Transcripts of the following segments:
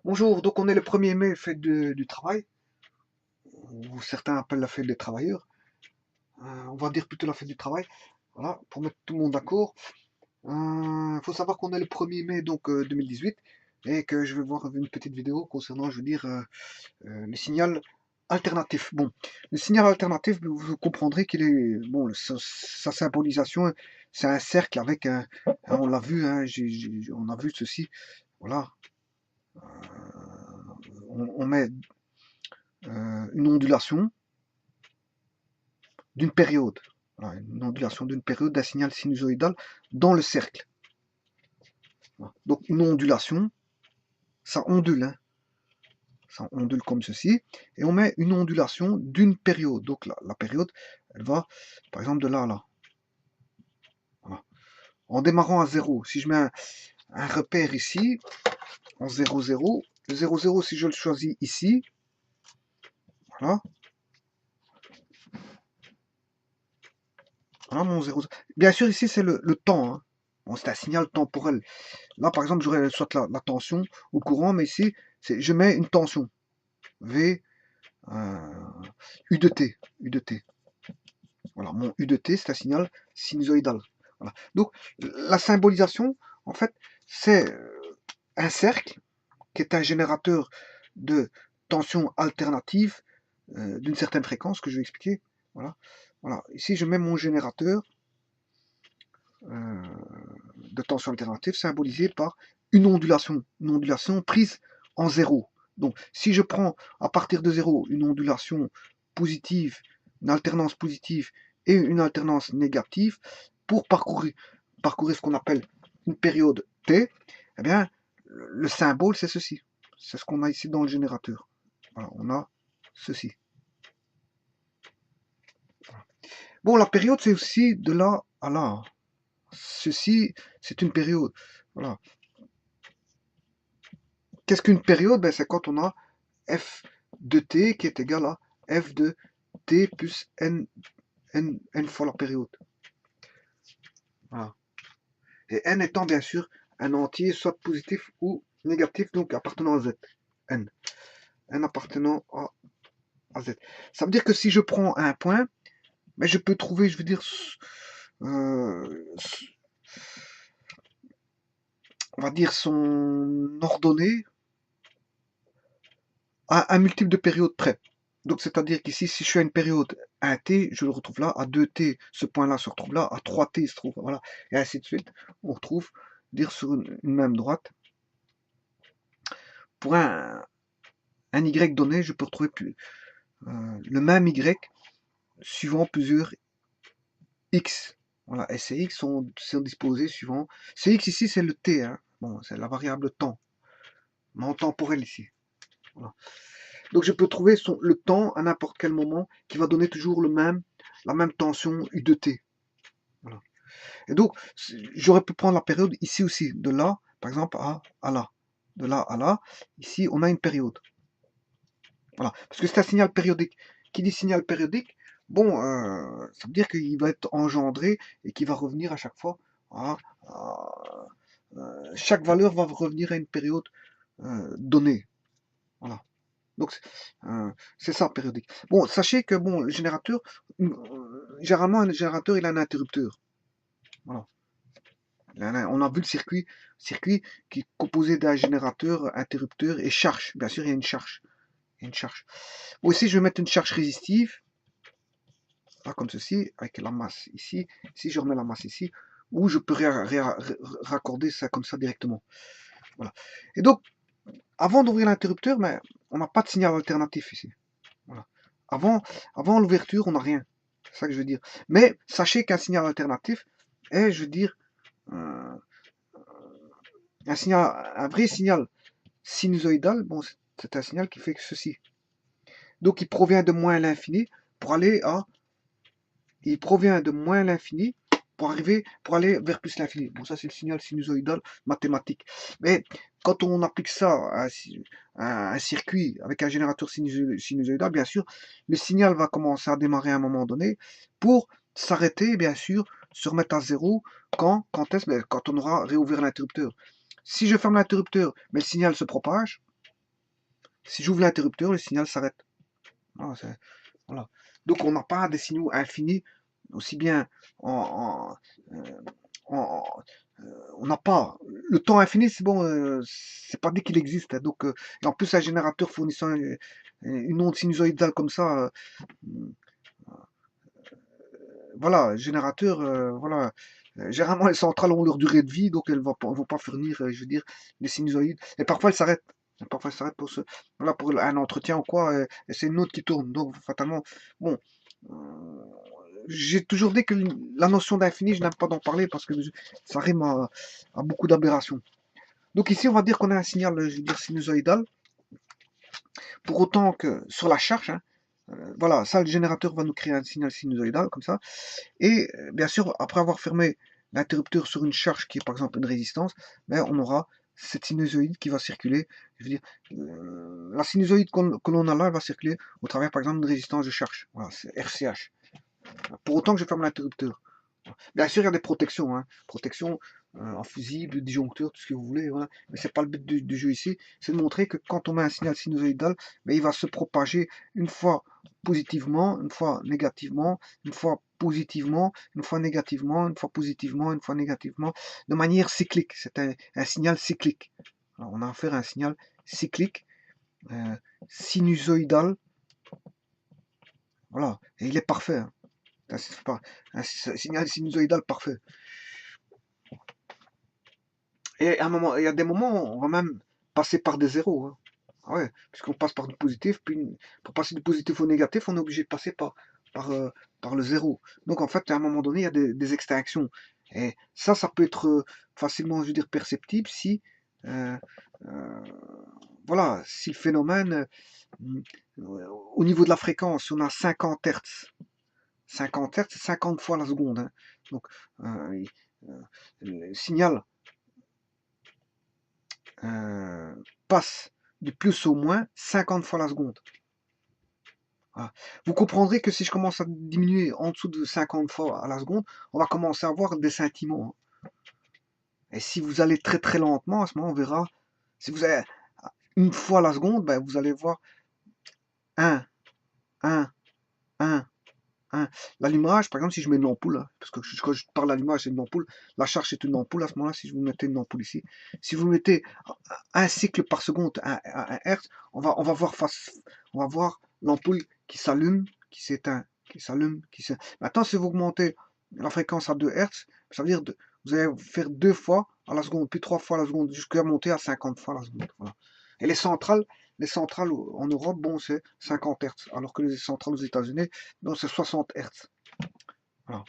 Bonjour, donc on est le 1er mai, fête du travail, ou certains appellent la fête des travailleurs. On va dire plutôt la fête du travail, voilà, pour mettre tout le monde d'accord. Il faut savoir qu'on est le 1er mai, donc 2018, et que je vais voir une petite vidéo concernant, je veux dire, le signal alternatif. Bon, le signal alternatif, vous comprendrez qu'il est, bon, sa symbolisation, c'est un cercle avec on l'a vu, hein, on a vu ceci, voilà, on met une ondulation d'une période. Voilà, une ondulation d'une période d'un signal sinusoïdal dans le cercle. Voilà. Donc une ondulation, ça ondule, hein. Ça ondule comme ceci, et on met une ondulation d'une période. Donc la période, elle va, par exemple, de là à là. Voilà. En démarrant à 0, si je mets un repère ici, en 0, 0, le 0, 0, si je le choisis ici, voilà, voilà mon 0, 0. Bien sûr, ici, c'est le temps, hein. Bon, c'est un signal temporel. Là, par exemple, j'aurais soit la tension ou le courant, mais ici, je mets une tension. V, U de T. U de T. Voilà, mon U de T, c'est un signal sinusoïdal. Voilà. Donc, la symbolisation, en fait, c'est un cercle qui est un générateur de tension alternative d'une certaine fréquence que je vais expliquer. Voilà. Voilà. Ici, je mets mon générateur de tension alternative symbolisé par une ondulation prise en zéro. Donc, si je prends à partir de zéro une ondulation positive, une alternance positive et une alternance négative, pour parcourir ce qu'on appelle une période T, eh bien, le symbole, c'est ceci. C'est ce qu'on a ici dans le générateur. Voilà, on a ceci. Bon, la période, c'est aussi de là à là. Ceci, c'est une période. Voilà. Qu'est-ce qu'une période? Ben, c'est quand on a f de t qui est égal à f de t plus n fois la période. Voilà. Et n étant bien sûr un entier, soit positif ou négatif, donc appartenant à z. N appartenant à z. Ça veut dire que si je prends un point, ben, je peux trouver, je veux dire, on va dire son ordonnée à un multiple de périodes près. Donc, c'est-à-dire qu'ici, si je suis à une période 1t, je le retrouve là, à 2t, ce point-là se retrouve là, à 3t, il se trouve, voilà, et ainsi de suite. On retrouve, dire sur une même droite. Pour un y donné, je peux retrouver le même y suivant plusieurs x. Voilà, et ces x sont disposés suivant. Ces x ici, c'est le t, hein. Bon, c'est la variable temps, mais en temporel ici. Voilà. Donc je peux trouver le temps à n'importe quel moment qui va donner toujours la même tension U de T. Voilà. Et donc j'aurais pu prendre la période ici aussi, de là, par exemple, à là. De là à là, ici on a une période. Voilà. Parce que c'est un signal périodique. Qui dit signal périodique, bon, ça veut dire qu'il va être engendré et qu'il va revenir à chaque fois. Chaque valeur va revenir à une période donnée. Voilà. Donc c'est ça périodique. Bon, sachez que bon, le générateur, généralement un générateur il a un interrupteur. Voilà. On a vu le circuit qui est composé d'un générateur, interrupteur et charge. Bien sûr, il y a une charge. Il y a une charge. Bon, ici je vais mettre une charge résistive, là, comme ceci, avec la masse ici. Si je remets la masse ici, ou je peux raccorder ça comme ça directement. Voilà. Et donc, avant d'ouvrir l'interrupteur, mais on n'a pas de signal alternatif ici. Voilà. Avant l'ouverture, on n'a rien. C'est ça que je veux dire. Mais sachez qu'un signal alternatif est, je veux dire, un vrai signal sinusoïdal. Bon, c'est un signal qui fait ceci. Donc il provient de moins l'infini pour aller à. Il provient de moins l'infini pour aller vers plus l'infini. Bon, ça c'est le signal sinusoïdal mathématique. Mais quand on applique ça à un circuit avec un générateur sinusoïdal, bien sûr, le signal va commencer à démarrer à un moment donné pour s'arrêter, bien sûr, se remettre à zéro quand on aura réouvert l'interrupteur. Si je ferme l'interrupteur, mais le signal se propage. Si j'ouvre l'interrupteur, le signal s'arrête. Voilà, voilà. Donc on n'a pas des signaux infinis, aussi bien en, en- on n'a pas le temps infini, c'est bon, c'est pas dit qu'il existe, hein. Donc et en plus un générateur fournissant une onde sinusoïdale comme ça, voilà, générateur, voilà. Généralement les centrales ont leur durée de vie, donc elles vont pas fournir, je veux dire, des sinusoïdes. Et parfois elles s'arrêtent. Parfois elles s'arrêtent voilà, pour un entretien ou quoi, et c'est une autre qui tourne. Donc fatalement, bon, euh, j'ai toujours dit que la notion d'infini, je n'aime pas d'en parler parce que ça rime à beaucoup d'aberrations. Donc ici, on va dire qu'on a un signal, je veux dire, sinusoïdal. Pour autant que sur la charge, hein, voilà, ça, le générateur va nous créer un signal sinusoïdal comme ça. Et bien sûr, après avoir fermé l'interrupteur sur une charge qui est par exemple une résistance, ben, on aura cette sinusoïde qui va circuler. Je veux dire, la sinusoïde que l'on a là, elle va circuler au travers par exemple d'une résistance de charge. Voilà, c'est RCH. Pour autant que je ferme l'interrupteur. Bien sûr, il y a des protections, hein. Protection en fusible, disjoncteur, tout ce que vous voulez, voilà. Mais c'est pas le but du jeu ici, c'est de montrer que quand on met un signal sinusoïdal, ben, il va se propager une fois positivement, une fois négativement, une fois positivement, une fois négativement, une fois positivement, une fois négativement, de manière cyclique. C'est un signal cyclique. Alors, on a affaire à un signal cyclique, euh, sinusoïdal, voilà. Et il est parfait, hein. C'est pas un signal sinusoïdal parfait. Et à un moment, il y a des moments où on va même passer par des zéros, hein. Ah ouais, puisqu'on passe par du positif, puis pour passer du positif au négatif, on est obligé de passer par, euh, par le zéro. Donc en fait, à un moment donné, il y a des extinctions. Et ça peut être facilement, je veux dire, perceptible si, euh, euh, voilà, si le phénomène, au niveau de la fréquence, on a 50 Hertz. 50 Hertz, c'est 50 fois la seconde, hein. Donc, le signal passe du plus au moins 50 fois la seconde. Voilà. Vous comprendrez que si je commence à diminuer en dessous de 50 fois à la seconde, on va commencer à avoir des scintillements, hein. Et si vous allez très très lentement, à ce moment on verra, si vous avez une fois la seconde, ben, vous allez voir 1, 1, 1, 1. L'allumage, par exemple, si je mets une ampoule, hein, parce que quand je parle d'allumage, c'est une ampoule, la charge c'est une ampoule, à ce moment-là, si je vous mettais une ampoule ici, si vous mettez un cycle par seconde, un Hertz, on va voir l'ampoule qui s'allume, qui s'éteint, qui s'allume, qui s'éteint. Maintenant, si vous augmentez la fréquence à 2 Hertz, ça veut dire que vous allez faire 2 fois à la seconde, puis 3 fois à la seconde, jusqu'à monter à 50 fois à la seconde. Voilà. Et les centrales en Europe, bon, c'est 50 Hertz, alors que les centrales aux États-Unis, non, c'est 60 Hertz. Voilà.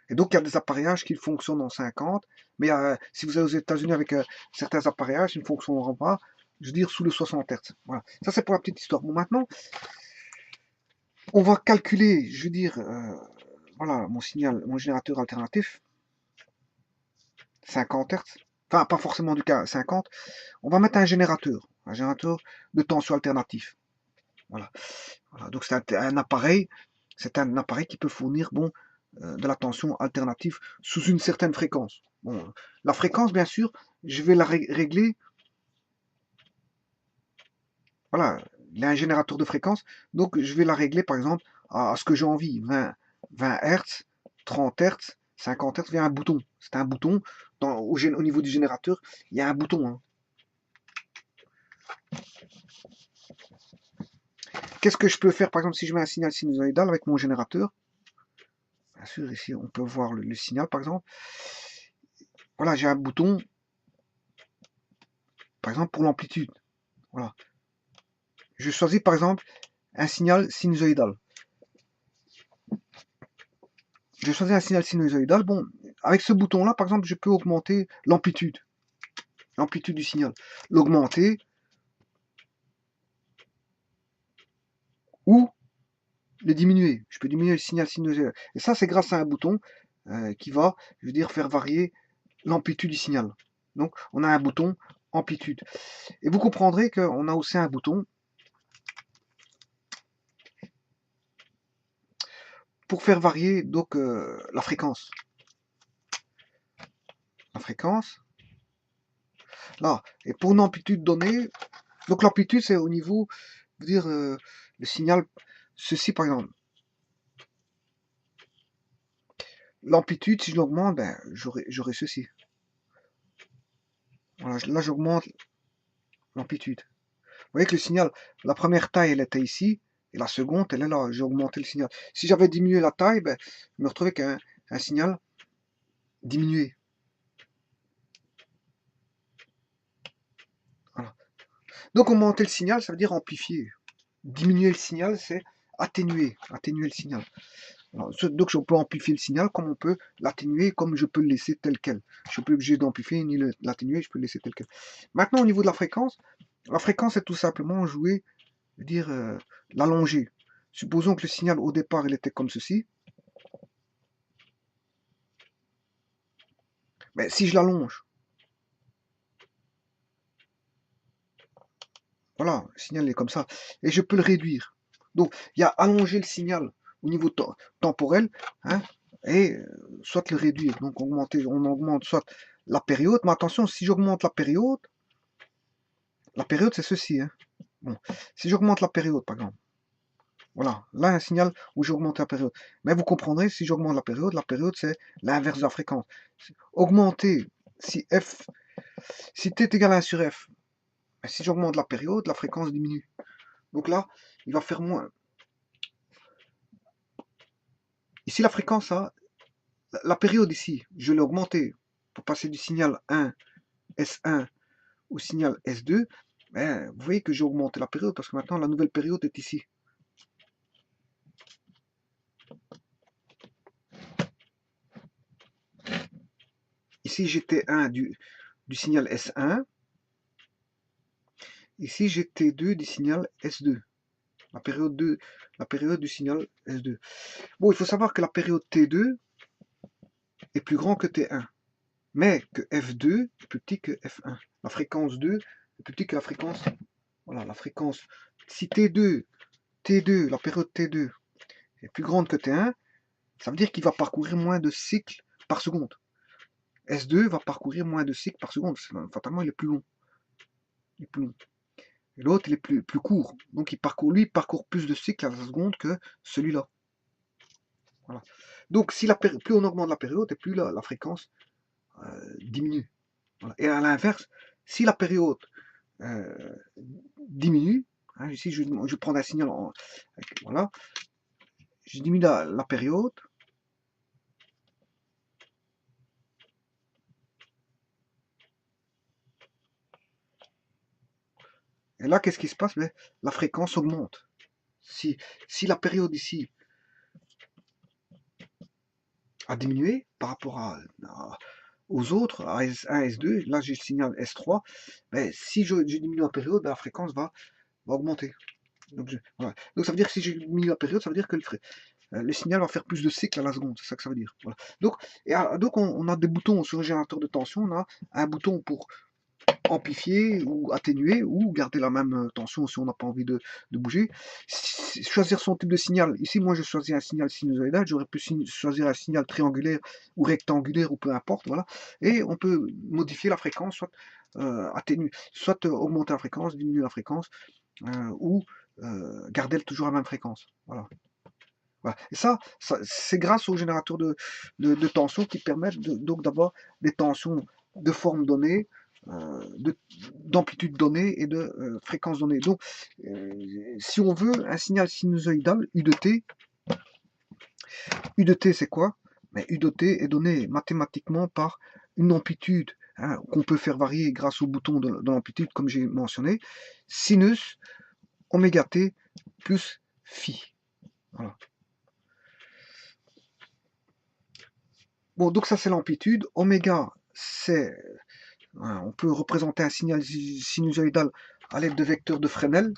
Et donc, il y a des appareillages qui fonctionnent en 50, mais si vous êtes aux États-Unis avec certains appareillages, ils ne fonctionneront pas, je veux dire, sous le 60 Hz. Voilà. Ça, c'est pour la petite histoire. Bon, maintenant, on va calculer, je veux dire, voilà, mon signal, mon générateur alternatif, 50 Hz. Enfin, pas forcément du cas 50. On va mettre un générateur de tension alternatif. Voilà. Voilà. Donc, c'est un appareil qui peut fournir, bon, de la tension alternative sous une certaine fréquence. Bon, la fréquence, bien sûr, je vais la régler. Voilà, il y a un générateur de fréquence, donc je vais la régler par exemple à ce que j'ai envie. 20 Hz, 30 Hz, 50 Hz, il y a un bouton. C'est un bouton. Au niveau du générateur, il y a un bouton, hein. Qu'est-ce que je peux faire par exemple si je mets un signal sinusoïdal avec mon générateur? Bien sûr, ici on peut voir le signal par exemple. Voilà, j'ai un bouton, par exemple pour l'amplitude. Voilà. Je choisis par exemple un signal sinusoïdal. Je choisis un signal sinusoïdal. Bon, avec ce bouton-là, par exemple, je peux augmenter l'amplitude du signal. L'augmenter ou le diminuer. Je peux diminuer le signal sinusoïdal. Et ça, c'est grâce à un bouton qui va, je veux dire, faire varier l'amplitude du signal. Donc, on a un bouton amplitude. Et vous comprendrez qu'on a aussi un bouton pour faire varier donc la fréquence. La fréquence. Là. Et pour une amplitude donnée, donc l'amplitude c'est au niveau, dire le signal, ceci par exemple. L'amplitude, si je l'augmente, ben, j'aurai ceci. Voilà, là j'augmente l'amplitude. Vous voyez que le signal, la première taille, elle était ici, et la seconde, elle est là. J'ai augmenté le signal. Si j'avais diminué la taille, ben, je me retrouvais qu'un signal diminué. Voilà. Donc augmenter le signal, ça veut dire amplifier. Diminuer le signal, c'est atténuer le signal. Alors, donc on peut amplifier le signal comme on peut l'atténuer, comme je peux le laisser tel quel. Je ne suis pas obligé d'amplifier ni l'atténuer, je peux le laisser tel quel. Maintenant, au niveau de la fréquence est tout simplement jouer, je veux dire, l'allonger. Supposons que le signal au départ, il était comme ceci. Mais si je l'allonge, voilà, le signal est comme ça, et je peux le réduire. Donc, il y a allonger le signal au niveau temporel, hein, et soit le réduire. Donc, on augmente soit la période, mais attention, si j'augmente la période c'est ceci. Hein. Bon, si j'augmente la période, par exemple, voilà, là un signal où j'augmente la période. Mais vous comprendrez, si j'augmente la période c'est l'inverse de la fréquence. Augmenter, si t est égal à 1 sur f, si j'augmente la période, la fréquence diminue. Donc là, il va faire moins. Ici, la fréquence, la période ici, je l'ai augmentée pour passer du signal 1, S1 au signal S2. Ben, vous voyez que j'ai augmenté la période parce que maintenant la nouvelle période est ici. Ici, j'étais 1 du signal S1. Ici, j'ai T2 du signal S2. La période du signal S2. Bon, il faut savoir que la période T2 est plus grand que T1. Mais que F2 est plus petit que F1. La fréquence 2 est plus petite que la fréquence. Voilà, la fréquence. Si T2, la période T2 est plus grande que T1, ça veut dire qu'il va parcourir moins de cycles par seconde. S2 va parcourir moins de cycles par seconde. Fatalement, il est plus long. Il est plus long. Et l'autre, il est plus court. Donc, il parcourt plus de cycles à la seconde que celui-là. Voilà. Donc, si plus on augmente la période, et plus la fréquence diminue. Voilà. Et à l'inverse, si la période diminue, hein, ici je prends un signal, voilà, je diminue la période, et là qu'est-ce qui se passe? Ben, la fréquence augmente. Si la période ici a diminué par rapport aux autres, à S1, S2, là j'ai le signal S3, ben, si je diminue la période, ben, la fréquence va augmenter. Donc, voilà. Donc ça veut dire que si je diminue la période, ça veut dire que le signal va faire plus de cycles à la seconde, c'est ça que ça veut dire. Voilà. Donc on a des boutons sur le générateur de tension, on a un bouton pour amplifier ou atténuer ou garder la même tension si on n'a pas envie de bouger. Choisir son type de signal. Ici, moi, je choisis un signal sinusoïdal. J'aurais pu choisir un signal triangulaire ou rectangulaire ou peu importe. Voilà. Et on peut modifier la fréquence, soit atténuer, soit augmenter la fréquence, diminuer la fréquence ou garder toujours la même fréquence. Voilà. Voilà. Et ça c'est grâce aux générateurs de tension qui permettent donc d'avoir des tensions de forme donnée, d'amplitude donnée et de fréquence donnée. Donc, si on veut un signal sinusoïdal, U de T c'est quoi? Mais U de T est donné mathématiquement par une amplitude hein, qu'on peut faire varier grâce au bouton de l'amplitude, comme j'ai mentionné, sinus oméga T plus phi. Voilà. Bon, donc ça c'est l'amplitude. Oméga, c'est... On peut représenter un signal sinusoïdal à l'aide de vecteurs de Fresnel.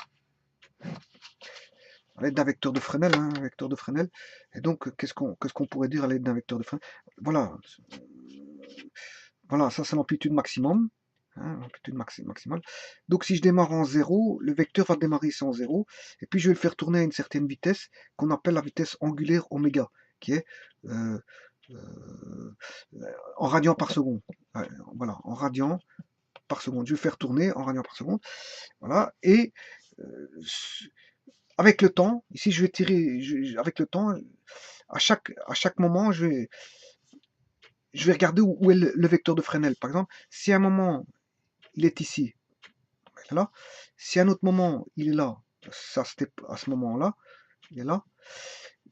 À l'aide d'un vecteur de Fresnel, hein, un vecteur de Fresnel. Et donc, qu'est-ce qu'on pourrait dire à l'aide d'un vecteur de Fresnel? Voilà. Voilà, ça c'est l'amplitude maximum. Hein, l'amplitude maximale. Donc si je démarre en 0, le vecteur va démarrer ici en 0. Et puis je vais le faire tourner à une certaine vitesse qu'on appelle la vitesse angulaire oméga, qui est en radians par seconde. Voilà, en radians par seconde. Je vais faire tourner en radians par seconde. Voilà. Et euh, avec le temps, ici je vais tirer, avec le temps, à chaque moment, je vais regarder où est le vecteur de Fresnel. Par exemple, si à un moment il est ici, là, si à un autre moment il est là, ça c'était à ce moment-là, il est là,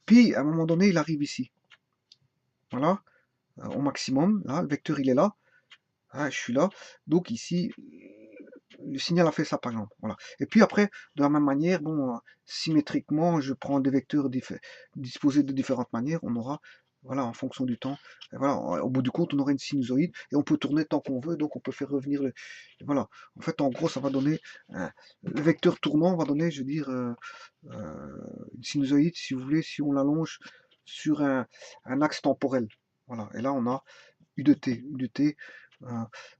puis à un moment donné il arrive ici. Voilà, au maximum, là, le vecteur il est là, ah, je suis là, donc ici, le signal a fait ça par exemple. Voilà. Et puis après, de la même manière, bon, symétriquement, je prends des vecteurs disposés de différentes manières, on aura, voilà, en fonction du temps, et voilà, au bout du compte, on aura une sinusoïde, et on peut tourner tant qu'on veut, donc on peut faire revenir voilà. En fait, en gros, ça va donner, le vecteur tournant va donner, je veux dire, une sinusoïde, si vous voulez, si on l'allonge sur un axe temporel. Voilà, et là, on a U de t. U de t.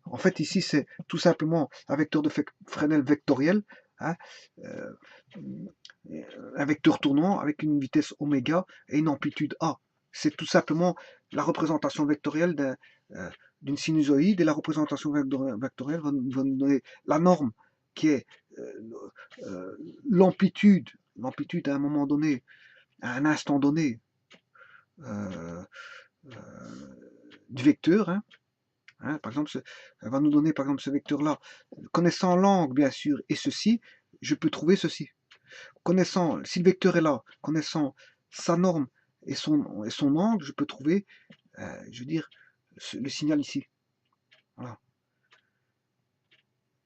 En fait, ici, c'est tout simplement un vecteur de Fresnel vectoriel, hein, euh, un vecteur tournant avec une vitesse oméga et une amplitude a. C'est tout simplement la représentation vectorielle d'une sinusoïde, et la représentation vectorielle va nous donner la norme qui est l'amplitude à un moment donné, à un instant donné, euh, du vecteur, hein. Par exemple, elle va nous donner par exemple ce vecteur-là. Connaissant l'angle, bien sûr, et ceci, je peux trouver ceci. Connaissant, si le vecteur est là, connaissant sa norme et son angle, je peux trouver, je veux dire, le signal ici. Voilà.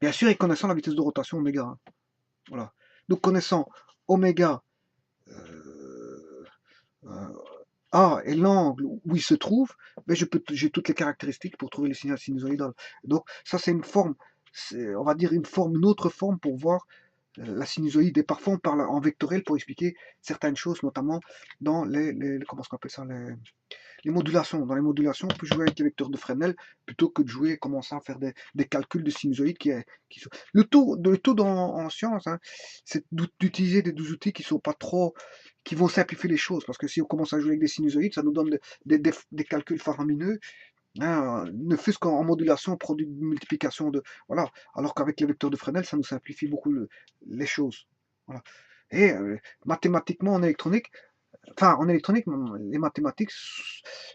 Bien sûr, et connaissant la vitesse de rotation oméga. Hein. Voilà. Donc connaissant oméga euh, A et l'angle où il se trouve, ben j'ai toutes les caractéristiques pour trouver le signal sinusoïdal. Donc ça c'est une forme, on va dire une autre forme pour voir la sinusoïde. Et parfois on parle en vectoriel pour expliquer certaines choses, notamment dans comment on appelle ça, les modulations. Dans les modulations, on peut jouer avec les vecteurs de Fresnel plutôt que de jouer, commencer à faire des calculs de sinusoïdes le tout en science, hein, c'est d'utiliser des outils qui sont pas trop, qui vont simplifier les choses. Parce que si on commence à jouer avec des sinusoïdes, ça nous donne des calculs faramineux. Hein, ne fût-ce qu'en modulation, produit de multiplication de. Voilà. Alors qu'avec les vecteurs de Fresnel, ça nous simplifie beaucoup les choses. Voilà. Et mathématiquement en électronique, enfin, en électronique, les mathématiques,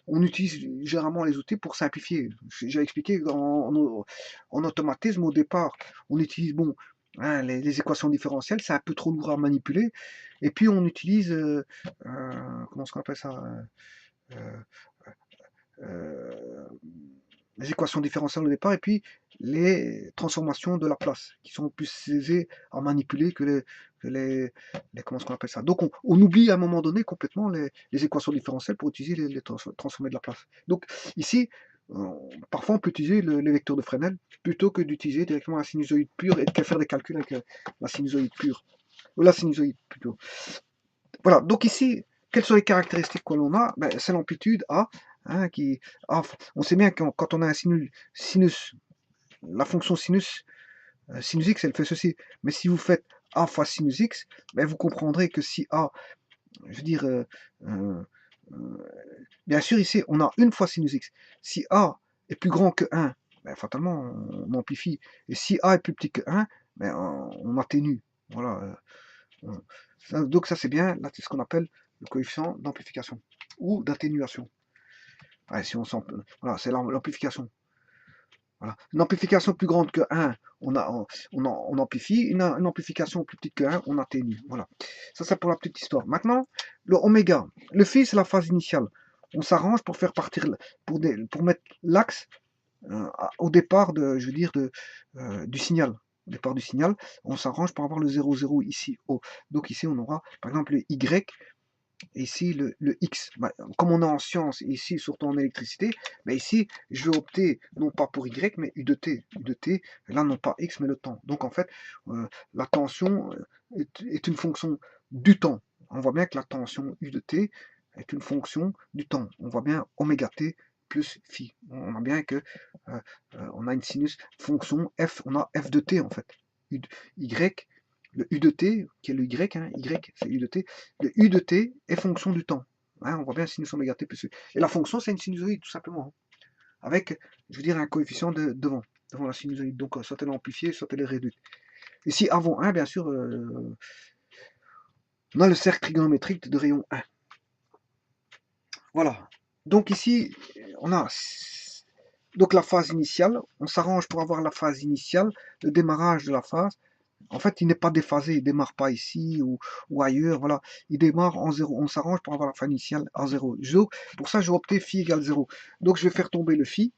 on utilise généralement les outils pour simplifier. J'ai expliqué en automatisme au départ, on utilise bon, hein, les équations différentielles, c'est un peu trop lourd à manipuler. Et puis on utilise, comment on appelle ça, euh, euh, les équations différentielles au départ, et puis les transformations de Laplace, qui sont plus aisées à manipuler comment on appelle ça. Donc on oublie à un moment donné complètement les équations différentielles pour utiliser les transformés de Laplace. Donc ici, parfois on peut utiliser les vecteurs de Fresnel plutôt que d'utiliser directement la sinusoïde pure et de faire des calculs avec la sinusoïde pure. Ou la sinusoïde plutôt. Voilà, donc ici, quelles sont les caractéristiques que l'on a? Ben, c'est l'amplitude A, hein, on sait bien que quand on a un sinus, la fonction sinus x, elle fait ceci. Mais si vous faites A fois sinus x, ben, vous comprendrez que si A, je veux dire, euh, bien sûr ici, on a une fois sinus x. Si A est plus grand que 1, ben, fatalement, on amplifie. Et si A est plus petit que 1, ben, on atténue. Voilà. Donc ça c'est bien, là c'est ce qu'on appelle le coefficient d'amplification ou d'atténuation. Ouais, si on voilà, c'est l'amplification. Voilà. Une amplification plus grande que 1, on amplifie. Une amplification plus petite que 1, on atténue. Voilà. Ça c'est pour la petite histoire. Maintenant, le oméga. Le phi c'est la phase initiale. On s'arrange pour faire partir, pour mettre l'axe au départ je veux dire, du signal. Au départ du signal, on s'arrange pour avoir le 0,0 ici haut. Donc ici, on aura par exemple le Y, et ici le X. Bah, comme on est en sciences, et ici surtout en électricité, bah ici, je vais opter non pas pour Y, mais U de T. U de T, là non pas X, mais le temps. Donc en fait, la tension est une fonction du temps. On voit bien que la tension U de T est une fonction du temps. On voit bien oméga T plus phi. On a bien que on a une sinus fonction f, on a f de t en fait. Y, le u de t, qui est le y, hein, y c'est u de t, le u de t est fonction du temps. Hein, on voit bien sinus oméga t plus. Et la fonction c'est une sinusoïde tout simplement. Hein, avec, je veux dire, un coefficient devant. devant la sinusoïde. Donc, soit elle est amplifiée, soit elle est réduite. Ici, avant 1, bien sûr, on a le cercle trigonométrique de rayon 1. Voilà. Donc ici, on a donc la phase initiale. On s'arrange pour avoir la phase initiale, le démarrage de la phase. En fait, il n'est pas déphasé, il démarre pas ici ou ailleurs, voilà. Il démarre en 0. On s'arrange pour avoir la phase initiale en 0. Pour ça, j'ai opté phi égale 0. Donc, je vais faire tomber le phi.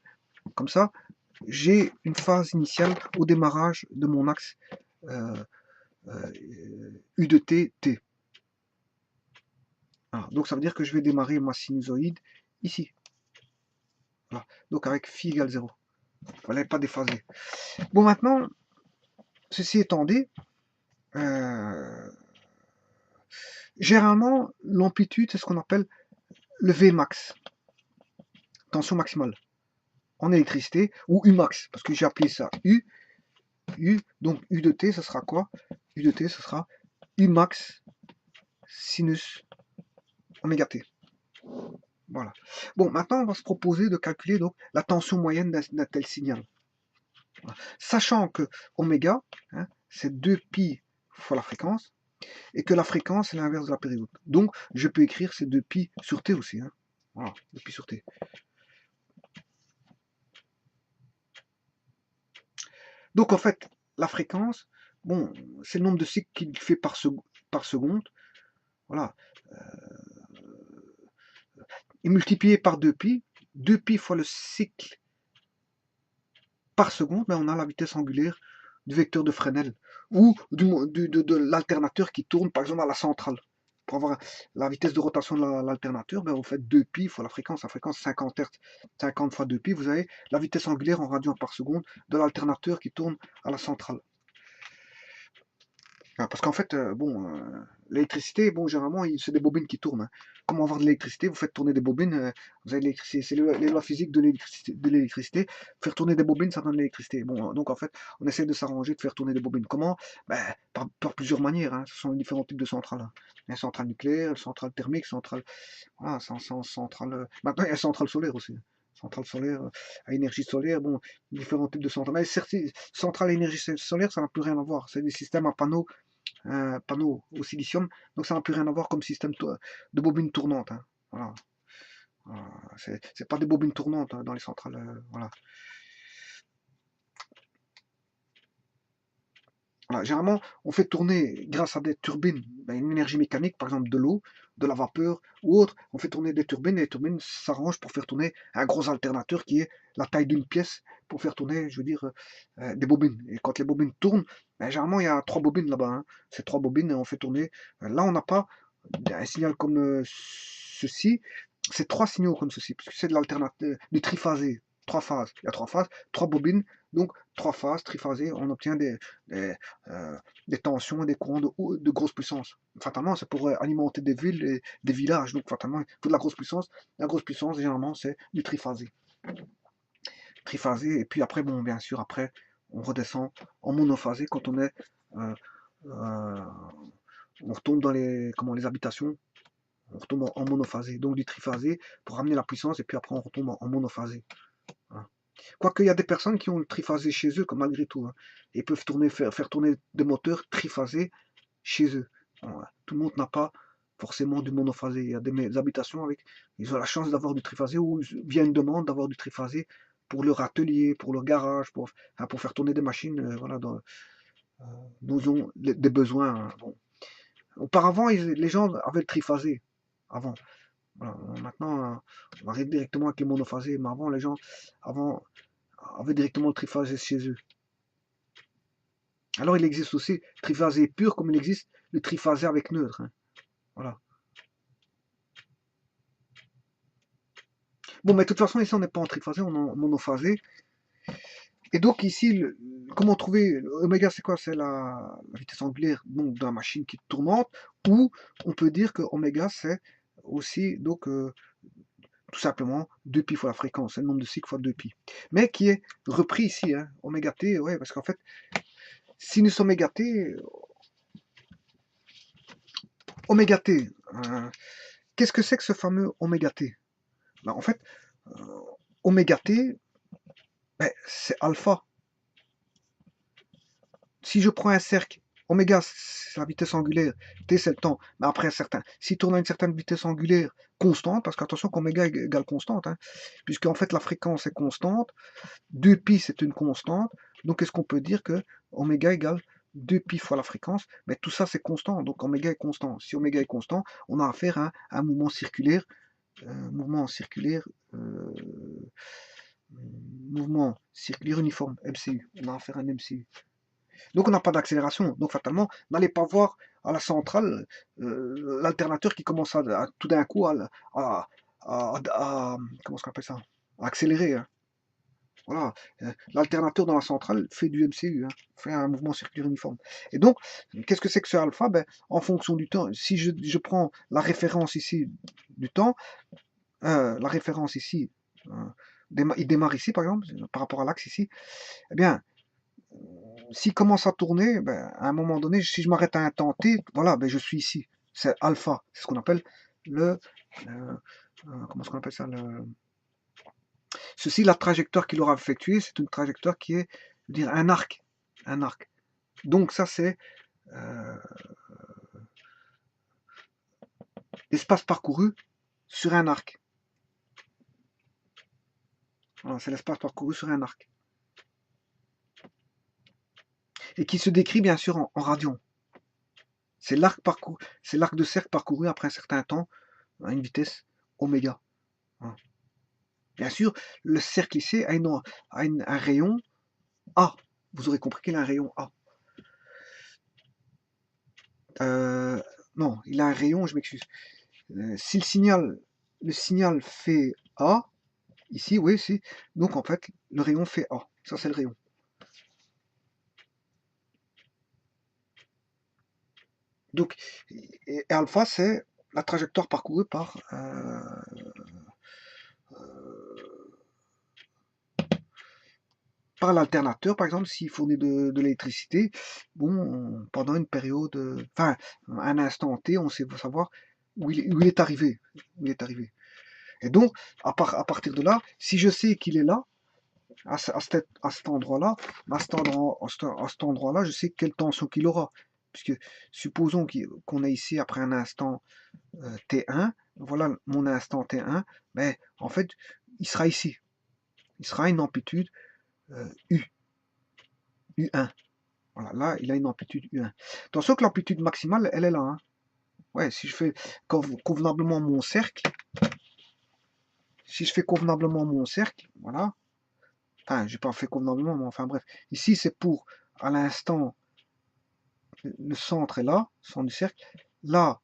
Comme ça, j'ai une phase initiale au démarrage de mon axe U de t, t. Voilà. Donc, ça veut dire que je vais démarrer ma sinusoïde ici. Voilà. Donc, avec phi égale 0. Voilà, pas déphasé. Bon, maintenant, ceci étant dit, généralement, l'amplitude, c'est ce qu'on appelle le Vmax, tension maximale, en électricité, ou Umax, parce que j'ai appelé ça U, donc U de T, ce sera quoi? U de T, ce sera Umax sinus oméga T. Voilà. Bon, maintenant, on va se proposer de calculer donc la tension moyenne d'un tel signal. Voilà. Sachant que oméga, hein, c'est 2pi fois la fréquence, et que la fréquence est l'inverse de la période. Donc, je peux écrire ces 2pi sur T aussi. Hein. Voilà, 2pi sur T. Donc, en fait, la fréquence, bon, c'est le nombre de cycles qu'il fait par seconde. Voilà. Et multiplié par 2pi, 2pi fois le cycle par seconde, mais on a la vitesse angulaire du vecteur de Fresnel ou de l'alternateur qui tourne, par exemple, à la centrale. Pour avoir la vitesse de rotation de l'alternateur, ben vous faites 2pi fois la fréquence 50 Hz, 50 fois 2pi, vous avez la vitesse angulaire en radians par seconde de l'alternateur qui tourne à la centrale. Parce qu'en fait, l'électricité, bon, généralement, c'est des bobines qui tournent. Hein. Comment avoir de l'électricité? Vous faites tourner des bobines, vous avez l'électricité. C'est les lois physiques de l'électricité. Faire tourner des bobines, ça donne de l'électricité. Bon, donc en fait, on essaie de s'arranger, de faire tourner des bobines. Comment? Ben, par plusieurs manières. Hein. Ce sont les différents types de centrales. Hein. Il y a une centrale nucléaire, une centrale thermique, centrale. Voilà, centrale. Maintenant, il y a une centrale solaire aussi. Centrale solaire, à énergie solaire, bon, différents types de centrales. Mais centrale à énergie solaire, ça n'a plus rien à voir. C'est des systèmes à panneaux au silicium, donc ça n'a plus rien à voir comme système de bobines tournantes. Hein. Voilà. C'est pas des bobines tournantes hein, dans les centrales. Voilà. Voilà. Généralement, on fait tourner, grâce à des turbines, une énergie mécanique, par exemple de l'eau, de la vapeur ou autre, on fait tourner des turbines et les turbines s'arrangent pour faire tourner un gros alternateur qui est la taille d'une pièce pour faire tourner, je veux dire, des bobines. Et quand les bobines tournent, généralement il y a 3 bobines là-bas. Hein. Ces 3 bobines, on fait tourner. Là, on n'a pas un signal comme ceci, c'est 3 signaux comme ceci, puisque c'est de l'alternateur, du triphasé. 3 phases. Il y a 3 phases, 3 bobines, donc 3 phases triphasées, on obtient des tensions et des courants de grosse puissance. Fatalement, c'est pour alimenter des villes et des villages, donc fatalement, il faut de la grosse puissance. La grosse puissance, généralement, c'est du triphasé. Triphasé, et puis après, bon, bien sûr, après, on redescend en monophasé quand on est... on retombe dans les habitations, on retombe en monophasé, donc du triphasé pour ramener la puissance, et puis après on retombe en monophasé. Hein. Quoique il y a des personnes qui ont le triphasé chez eux, comme malgré tout, hein, et peuvent faire tourner des moteurs triphasés chez eux. Bon, tout le monde n'a pas forcément du monophasé. Il y a des habitations avec, ils ont la chance d'avoir du triphasé ou via une demande d'avoir du triphasé pour leur atelier, pour leur garage, pour faire tourner des machines, voilà, dont ils ont des besoins. Hein, bon. Auparavant, les gens avaient le triphasé. Avant. Voilà. Maintenant, on arrive directement avec les monophasés. Mais avant, les gens avaient directement le triphasé chez eux. Alors, il existe aussi triphasé pur, comme il existe le triphasé avec neutre. Hein. Voilà. Bon, mais de toute façon, ici, on n'est pas en triphasé, on est en monophasé. Et donc, ici, comment trouver oméga, c'est quoi? C'est la vitesse angulaire donc, de la machine qui est tournante. Ou on peut dire que oméga, c'est aussi donc tout simplement 2pi fois la fréquence, c'est le nombre de cycles fois 2pi. Mais qui est repris ici, hein, oméga t, ouais, parce qu'en fait, sinus oméga t, qu'est-ce que c'est que ce fameux oméga t? Ben, en fait, oméga t, ben, c'est alpha. Si je prends un cercle, oméga, c'est la vitesse angulaire, t, c'est le temps, mais après un certain, s'il tourne à une certaine vitesse angulaire constante, parce qu'attention qu'oméga égale constante, hein, puisqu'en fait la fréquence est constante, 2pi c'est une constante, donc est-ce qu'on peut dire que oméga égale 2pi fois la fréquence? Mais tout ça c'est constant, donc oméga est constant. Si oméga est constant, on a affaire à un mouvement circulaire, mouvement circulaire, mouvement circulaire uniforme, MCU. On a affaire à un MCU. Donc on n'a pas d'accélération. Donc fatalement, n'allez pas voir à la centrale l'alternateur qui commence à tout d'un coup comment on appelle ça? À accélérer. Hein. Voilà. L'alternateur dans la centrale fait du MCU, hein, fait un mouvement circulaire uniforme. Et donc, qu'est-ce que c'est que ce alpha? Ben, en fonction du temps, si je prends la référence ici du temps, la référence ici, il démarre ici par exemple, par rapport à l'axe ici, eh bien, s'il commence à tourner, ben, à un moment donné, si je m'arrête à un temps t, voilà, ben, je suis ici. C'est alpha, c'est ce qu'on appelle comment est-ce qu'on appelle ça Ceci, la trajectoire qu'il aura effectuée, c'est une trajectoire qui est, je veux dire, un arc. Un arc. Donc ça, c'est l'espace parcouru sur un arc. Voilà, c'est l'espace parcouru sur un arc. Et qui se décrit bien sûr en radians. C'est l'arc de cercle parcouru après un certain temps à une vitesse oméga. Bien sûr, le cercle ici a un rayon A. Vous aurez compris qu'il a un rayon A. Non, il a un rayon, je m'excuse. Si le signal fait A, ici, oui, si. Donc en fait, le rayon fait A. Ça, c'est le rayon. Donc, et alpha, c'est la trajectoire parcourue par l'alternateur, par exemple, s'il fournit de l'électricité, bon, pendant une période, enfin, un instant T, on sait savoir où il est arrivé. Où il est arrivé. Et donc, à partir de là, si je sais qu'il est là, à cet endroit-là, à cet endroit-là, je sais quelle tension qu'il aura. Puisque supposons qu'on est ici après un instant T1, voilà mon instant T1, mais en fait, il sera ici. Il sera à une amplitude U, U1. Voilà, là, il a une amplitude U1. Attention que l'amplitude maximale, elle est là. Hein. Ouais, si je fais convenablement mon cercle, voilà. Enfin, j'ai pas fait convenablement, mais enfin bref. Ici, c'est pour, à l'instant, le centre est là, centre du cercle. Là,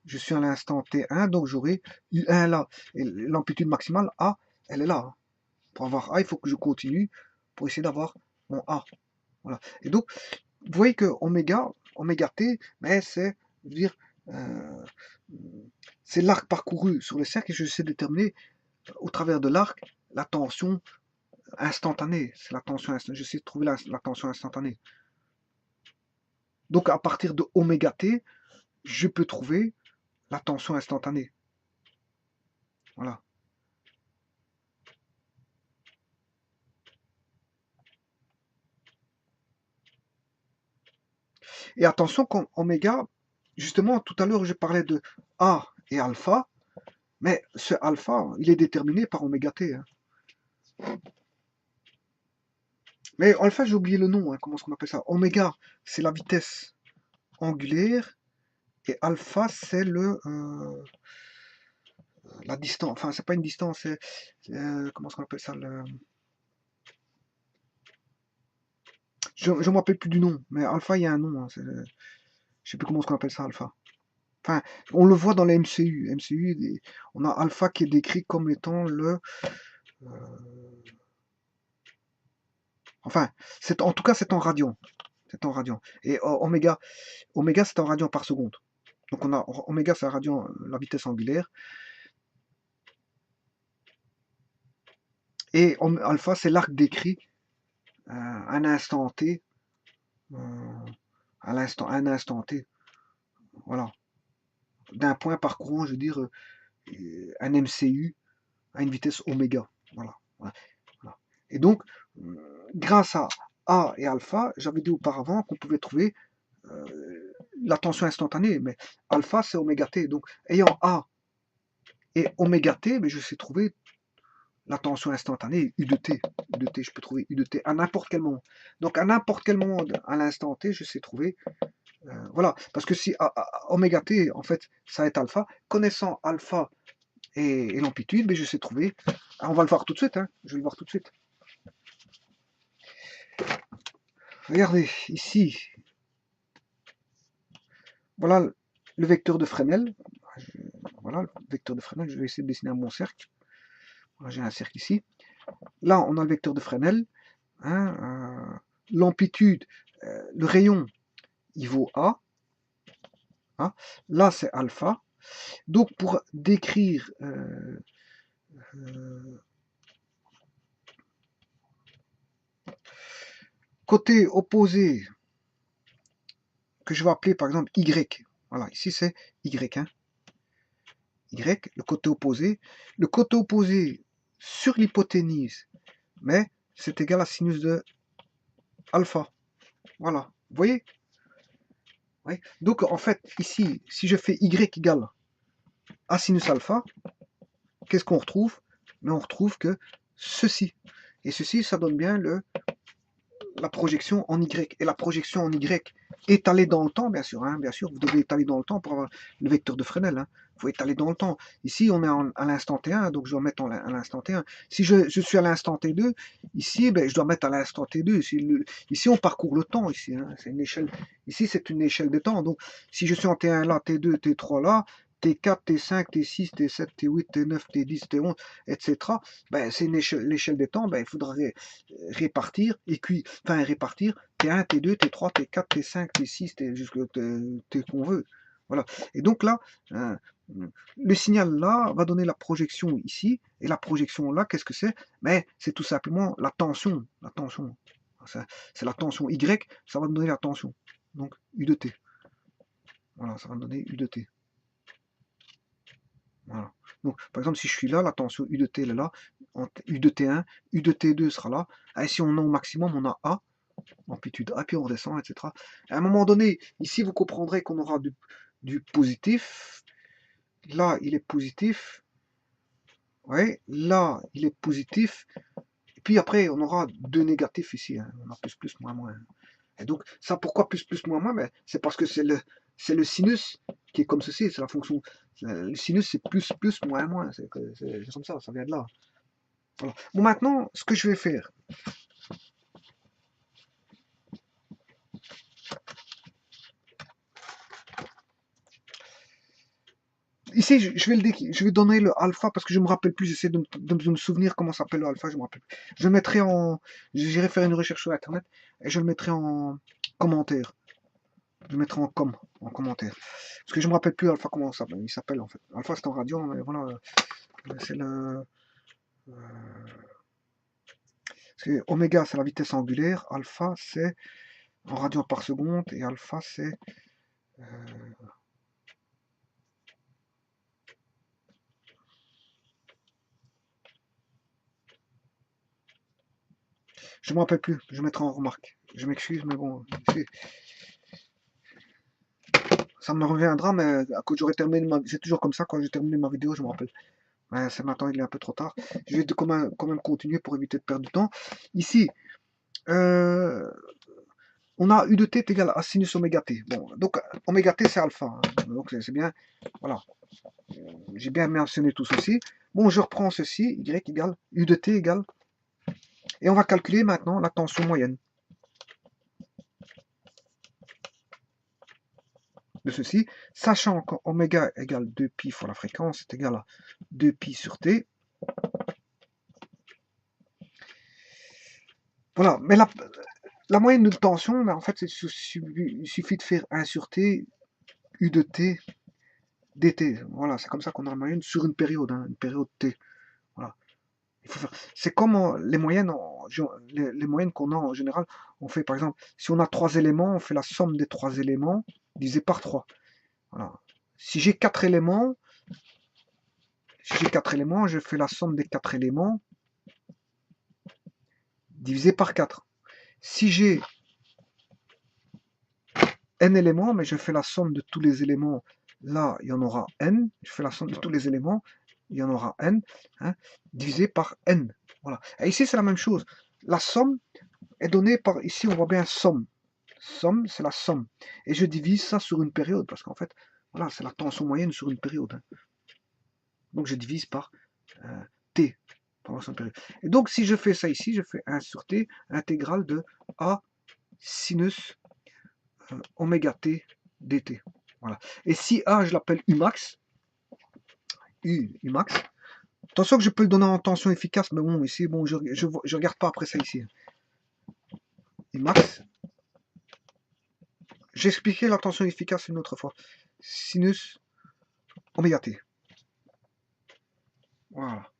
je suis à l'instant T1, donc j'aurai U1 là. Et l'amplitude maximale A, elle est là. Hein. Pour avoir A, il faut que je continue pour essayer d'avoir mon A. Voilà. Et donc, vous voyez que oméga T, mais c'est, je veux dire, c'est l'arc parcouru sur le cercle et je sais déterminer au travers de l'arc la tension instantanée. C'est la tension instantanée. Je sais trouver la tension instantanée. Donc à partir de oméga T, je peux trouver la tension instantanée. Voilà. Et attention qu'oméga, justement, tout à l'heure, je parlais de A et alpha, mais ce alpha, il est déterminé par oméga T. Hein. Mais alpha, j'ai oublié le nom, hein, comment est-ce qu'on appelle ça? Oméga, c'est la vitesse angulaire, et alpha, c'est la distance. Enfin, c'est pas une distance, c'est comment est-ce qu'on appelle ça? Je ne me rappelle plus du nom, mais alpha, il y a un nom. Hein, je sais plus comment on appelle ça, alpha. Enfin, on le voit dans les MCU. On a alpha qui est décrit comme étant enfin, en tout cas, c'est en radian. C'est en radian. Et oméga, c'est en radian par seconde. Donc on a oméga, c'est radian, la vitesse angulaire. Et alpha, c'est l'arc décrit à un instant T. Un instant T. Voilà. D'un point parcourant, je veux dire, un MCU à une vitesse oméga. Voilà. Et donc, grâce A et alpha, j'avais dit auparavant qu'on pouvait trouver la tension instantanée, mais alpha c'est oméga t. Donc ayant A et oméga t, mais je sais trouver la tension instantanée U de t. U de t, je peux trouver U de t à n'importe quel moment. Donc à n'importe quel moment à l'instant t, je sais trouver. Voilà, parce que si oméga t, en fait, ça va être alpha, connaissant alpha et l'amplitude, mais je sais trouver. On va le voir tout de suite, hein, je vais le voir tout de suite. Regardez, ici, voilà le vecteur de Fresnel. Voilà le vecteur de Fresnel, je vais essayer de dessiner un bon cercle. Voilà, j'ai un cercle ici. Là, on a le vecteur de Fresnel. Hein, l'amplitude, le rayon, il vaut A. Hein. Là, c'est alpha. Donc, pour décrire côté opposé, que je vais appeler par exemple Y. Voilà, ici c'est Y. Hein. Y, le côté opposé. Le côté opposé sur l'hypoténuse, mais c'est égal à sinus de alpha. Voilà, vous voyez? Oui. Donc en fait, ici, si je fais Y égale à sinus alpha, qu'est-ce qu'on retrouve? Mais on retrouve que ceci. Et ceci, ça donne bien la projection en Y. Et la projection en Y étalée dans le temps, bien sûr, vous devez étaler dans le temps pour avoir le vecteur de Fresnel. Hein. Il faut étaler dans le temps. Ici, on est à l'instant T1, donc je dois mettre à l'instant T1. Si je suis à l'instant T2, ici, ben, je dois mettre à l'instant T2. Ici, on parcourt le temps. Ici, hein. C'est une échelle. Ici, c'est une échelle de temps. Donc, si je suis en T1 là, T2, T3 là, T4, T5, T6, T7, T8, T9, T10, T11, etc. Ben, c'est l'échelle des temps, ben, il faudra répartir, répartir T1, T2, T3, T4, T5, T6, jusqu'à T qu'on veut. Voilà. Et donc là, le signal là va donner la projection ici, et la projection là, qu'est-ce que c'est? Mais c'est tout simplement la tension. La tension. C'est la tension Y, ça va donner la tension. Donc U de T. Voilà, ça va me donner U de T. Voilà. Donc, par exemple, si je suis là, la tension U de T elle est là, U de T1, U de T2 sera là. Et si on a au maximum, on a A, amplitude A, puis on redescend, etc. À un moment donné, ici, vous comprendrez qu'on aura du positif. Là, il est positif. Ouais, là, il est positif. Et puis après, on aura deux négatifs ici. Hein. On a plus, moins, moins. Et donc, ça, pourquoi plus, moins, moins? Ben, c'est parce que c'est le sinus qui est comme ceci, c'est la fonction. Le sinus, c'est plus, moins, moins. C'est comme ça vient de là. Voilà. Bon, maintenant, ce que je vais faire. Ici, je vais donner le alpha parce que je me rappelle plus, j'essaie de me souvenir comment s'appelle le alpha, je me rappelle plus. Je le mettrai j'irai faire une recherche sur internet et je le mettrai en commentaire. Je le mettrai en commentaire. Parce que je me rappelle plus alpha comment il s'appelle en fait. Alpha c'est en radian, mais voilà, c'est le. Parce que oméga c'est la vitesse angulaire, alpha c'est en radian par seconde et alpha c'est. Je me rappelle plus, je mettrai en remarque. Je m'excuse, mais bon, ça me reviendra, mais quand j'aurai terminé c'est toujours comme ça, quand j'ai terminé ma vidéo, je me rappelle. Ouais, c'est maintenant, il est un peu trop tard. Je vais quand même continuer pour éviter de perdre du temps. Ici, on a U de t est égal à sinus oméga t. Bon, donc oméga t c'est alpha, hein. Donc c'est bien. Voilà. J'ai bien mentionné tout ceci. Bon, je reprends ceci, y égale U de t égale. Et on va calculer maintenant la tension moyenne de ceci, sachant qu'oméga égale 2pi fois la fréquence, c'est égal à 2pi sur t. Voilà, mais la moyenne de tension, mais en fait, il suffit de faire 1 sur t, U de t, dt. Voilà, c'est comme ça qu'on a la moyenne sur une période, hein, une période t. Voilà. C'est comme les moyennes, les moyennes qu'on a en général. On fait par exemple, si on a 3 éléments, on fait la somme des 3 éléments divisé par 3. Voilà. Si j'ai 4 éléments, je fais la somme des 4 éléments divisé par 4. Si j'ai n éléments, mais je fais la somme de tous les éléments, là, il y en aura n. Je fais la somme de tous les éléments, il y en aura n, hein, divisé par n. Voilà. Et ici, c'est la même chose. La somme est donnée par, ici, on voit bien somme. Somme, c'est la somme. Et je divise ça sur une période, parce qu'en fait, voilà, c'est la tension moyenne sur une période. Hein. Donc, je divise par t, pendant une période. Et donc, si je fais ça ici, je fais 1 sur t, intégrale de a sinus oméga t dt. Voilà. Et si a, je l'appelle Umax, Umax, attention que je peux le donner en tension efficace, mais bon, ici, bon, je regarde pas après ça ici. Umax, j'ai expliqué la tension efficace une autre fois. Sinus oméga t. Voilà.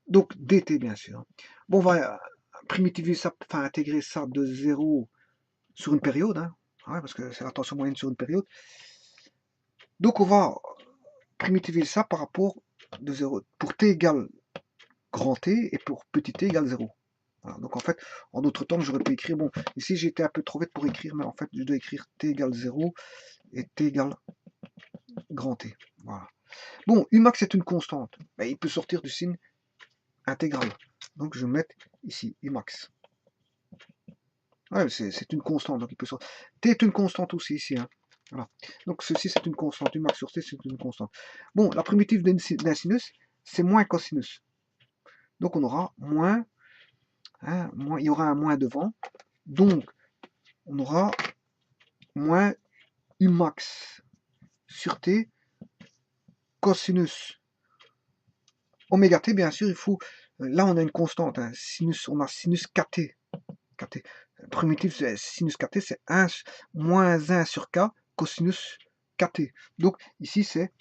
Donc dt bien sûr. Bon, on va primitiver ça, enfin intégrer ça de 0 sur une période, hein, ouais, parce que c'est la tension moyenne sur une période. Donc on va primitiver ça par rapport de 0 pour t égale grand T et pour petit t égale 0. Voilà. Donc en fait, en d'autres temps, j'aurais pu écrire, bon, ici j'étais un peu trop vite pour écrire, mais en fait, je dois écrire t égale 0 et t égale grand T. Voilà. Bon, Umax est une constante, mais il peut sortir du signe intégral. Donc je vais mettre ici Umax. Ouais, c'est une constante, donc il peut sortir. T est une constante aussi ici. Hein. Voilà. Donc ceci c'est une constante. Umax sur T c'est une constante. Bon, la primitive d'un sinus, c'est moins cosinus. Donc on aura moins, hein, il y aura un moins devant. Donc on aura moins Umax sur T cosinus oméga T, bien sûr, il faut. Là on a une constante. Hein, sinus, on a sinus kt. kt. Primitif sinus kt, c'est 1 moins 1 sur k cosinus kt. Donc ici c'est,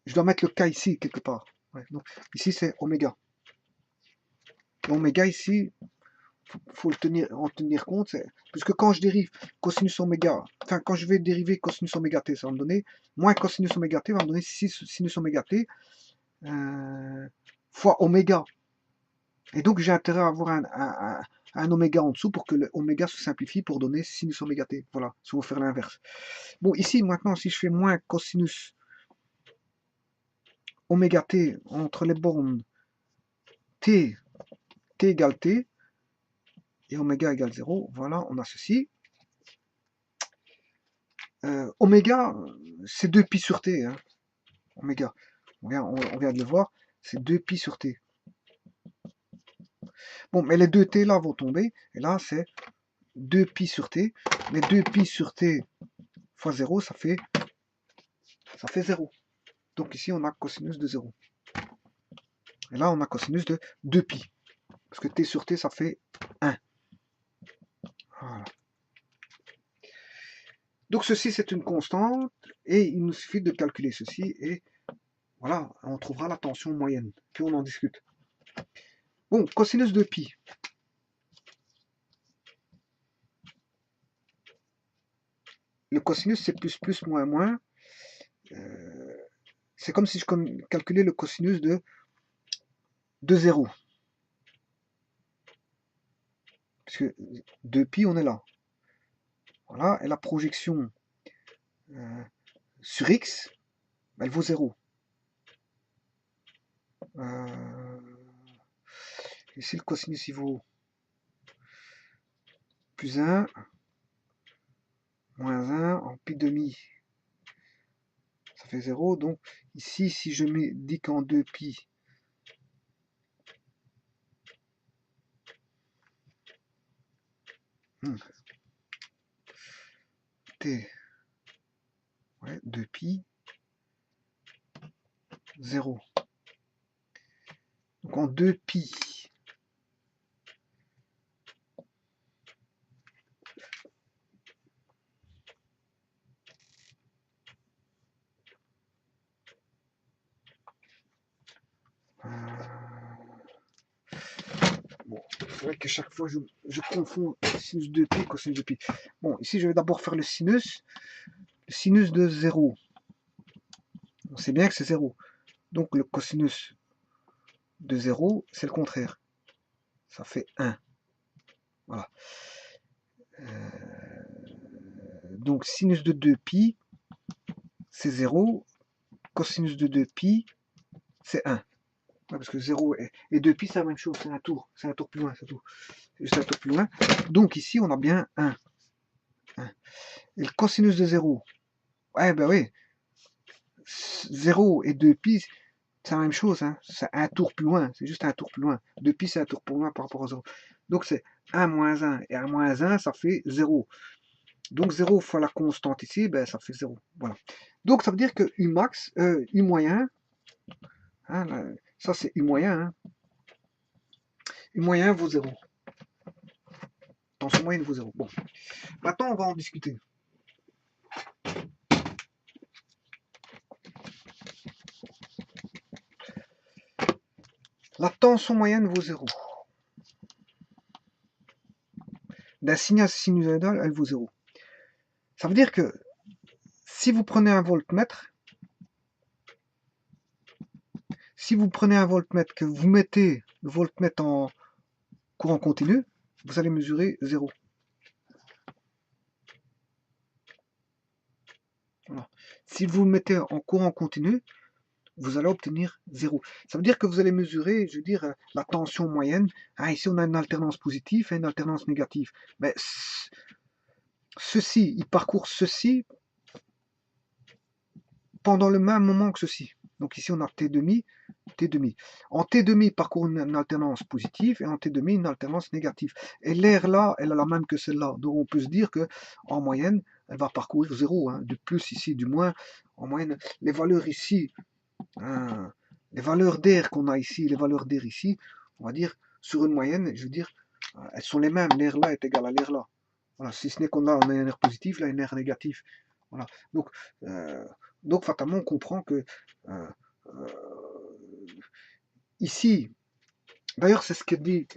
je dois mettre le k ici quelque part. Ouais, donc ici c'est oméga. Oméga ici, faut en tenir compte, puisque quand je dérive cosinus oméga, enfin quand je vais dériver cosinus oméga t, ça va me donner moins cosinus oméga t va me donner 6 sinus oméga t fois oméga. Et donc j'ai intérêt à avoir un oméga en dessous pour que le oméga se simplifie pour donner sinus oméga t. Voilà, si on veut faire l'inverse. Bon, ici maintenant, si je fais moins cosinus oméga t entre les bornes t égale t et oméga égale 0, voilà, on a ceci. Oméga, c'est 2pi sur t. Hein. Oméga, on vient de le voir, c'est 2pi sur t. Bon, mais les 2t là vont tomber, et là c'est 2pi sur t, mais 2pi sur t fois 0, ça fait 0. Donc ici on a cosinus de 0. Et là on a cosinus de 2pi, parce que t sur t ça fait 1. Voilà. Donc ceci c'est une constante, et il nous suffit de calculer ceci, et voilà, on trouvera la tension moyenne, puis on en discute. Bon, cosinus de pi. Le cosinus c'est plus plus moins moins. C'est comme si je calculais le cosinus de 0. Puisque 2pi on est là. Voilà, et la projection sur x, elle vaut 0. Ici, le cosinus, il vaut plus 1, moins 1, en pi demi, ça fait 0. Donc, ici, si je dis qu'en 2pi, t, ouais, 2pi, 0. Donc, en 2pi, bon, c'est vrai que chaque fois je confonds sinus de pi et cosinus de pi. Bon, ici je vais d'abord faire le sinus de 0. On sait bien que c'est 0. Donc le cosinus de 0, c'est le contraire. Ça fait 1. Voilà. Donc sinus de 2pi, c'est 0. Cosinus de 2pi, c'est 1. Parce que 0 et 2pi, c'est la même chose, c'est un tour. C'est un tour plus loin, c'est tout. C'est juste un tour plus loin. Donc ici, on a bien 1. Et le cosinus de 0, ouais, ben oui. 0 et 2pi, c'est la même chose. Hein. C'est un tour plus loin. C'est juste un tour plus loin. 2pi, c'est un tour plus loin par rapport à 0. Donc c'est 1 moins 1. Et 1 moins 1, ça fait 0. Donc 0 fois la constante ici, ben, ça fait 0. Voilà. Donc ça veut dire que U max, U moyen, hein, là, ça c'est U moyen, hein, U moyen vaut 0. Tension moyenne vaut 0. Bon. Maintenant, on va en discuter. La tension moyenne vaut 0. D'un signal sinusoïdal, elle vaut 0. Ça veut dire que si vous prenez un voltmètre, que vous mettez le voltmètre en courant continu, vous allez mesurer 0. Voilà. Si vous le mettez en courant continu, vous allez obtenir 0. Ça veut dire que vous allez mesurer, je veux dire, la tension moyenne. Ah, ici, on a une alternance positive et une alternance négative. Mais ceci, il parcourt ceci pendant le même moment que ceci. Donc ici, on a T', T'. En T', il parcourt une alternance positive et en T', une alternance négative. Et l'air là, elle est la même que celle-là. Donc on peut se dire que en moyenne, elle va parcourir 0. Hein. Du plus ici, du moins. En moyenne, les valeurs ici, les valeurs d'air qu'on a ici, les valeurs d'air ici, on va dire, sur une moyenne, je veux dire, elles sont les mêmes. L'air là est égal à l'air là. Voilà, si ce n'est qu'on a un air positif, là, un air négatif. Voilà. Donc fatalement, on comprend que euh, euh, ici, d'ailleurs, c'est ce que dit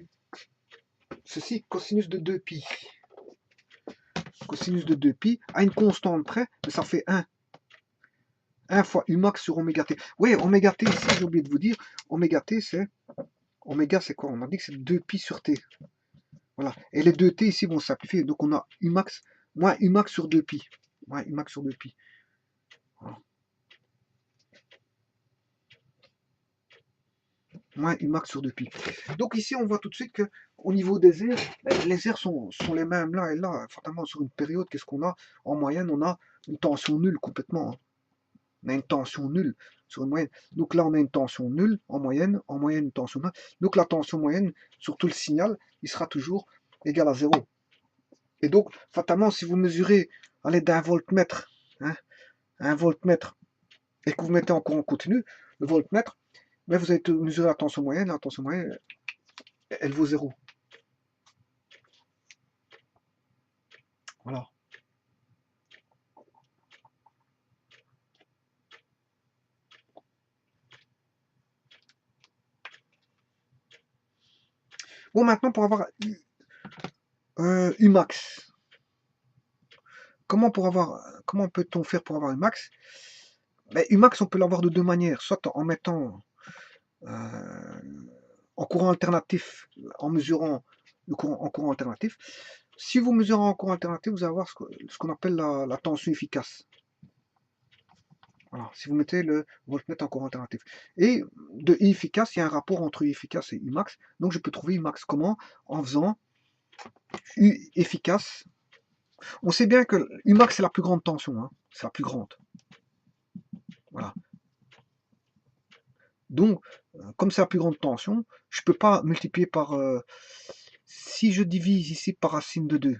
ceci, cosinus de 2pi. Cosinus de 2pi à une constante près, mais ça fait 1. 1 fois U max sur oméga t. Oui, oméga t, ici, j'ai oublié de vous dire, oméga t, c'est... Oméga, c'est quoi? On a dit que c'est 2pi sur t. Voilà. Et les 2t ici vont simplifier. Donc on a U max moins U max sur 2pi. Moins U max sur 2pi. Voilà. Moins U max sur 2pi. Donc ici, on voit tout de suite que au niveau des airs, les airs sont les mêmes là et là. Fatalement, sur une période, qu'est-ce qu'on a? En moyenne, on a une tension nulle complètement. Hein. On a une tension nulle sur une moyenne. Donc là, on a une tension nulle en moyenne une tension nulle. Donc la tension moyenne sur tout le signal, il sera toujours égal à 0. Et donc, fatalement, si vous mesurez à l'aide d'un voltmètre, hein, un voltmètre, et que vous mettez en courant continu, le voltmètre, mais vous allez mesurer la tension moyenne, elle vaut 0. Voilà. Bon, maintenant, pour avoir Umax, comment peut-on faire pour avoir Umax? Ben, Umax, on peut l'avoir de deux manières, soit en mettant en courant alternatif, en mesurant en courant alternatif. Si vous mesurez en courant alternatif, vous allez avoir ce qu'on appelle la tension efficace. Voilà, si vous mettez le voltmètre en courant alternatif. Et de I efficace, il y a un rapport entre I efficace et Umax. Donc je peux trouver Umax comment? En faisant U efficace. On sait bien que Umax c'est la plus grande tension, hein. C'est la plus grande. Voilà. Donc, comme c'est la plus grande tension, je ne peux pas multiplier par... si je divise ici par racine de 2,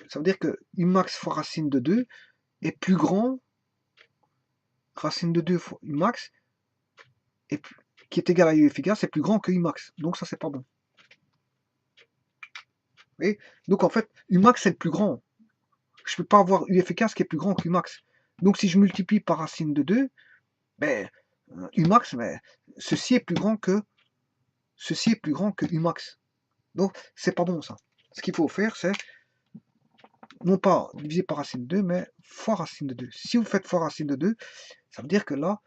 ça veut dire que Umax fois racine de 2 est plus grand, racine de 2 fois Umax, qui est égal à U efficace, est plus grand que Umax. Donc ça, c'est pas bon. Et donc en fait, Umax c'est le plus grand. Je ne peux pas avoir U efficace qui est plus grand que Umax. Donc si je multiplie par racine de 2, ben, Umax, ben, ceci est plus grand que Umax. Donc c'est pas bon ça. Ce qu'il faut faire, c'est non pas diviser par racine de 2, mais fois racine de 2. Si vous faites fois racine de 2, ça veut dire que là,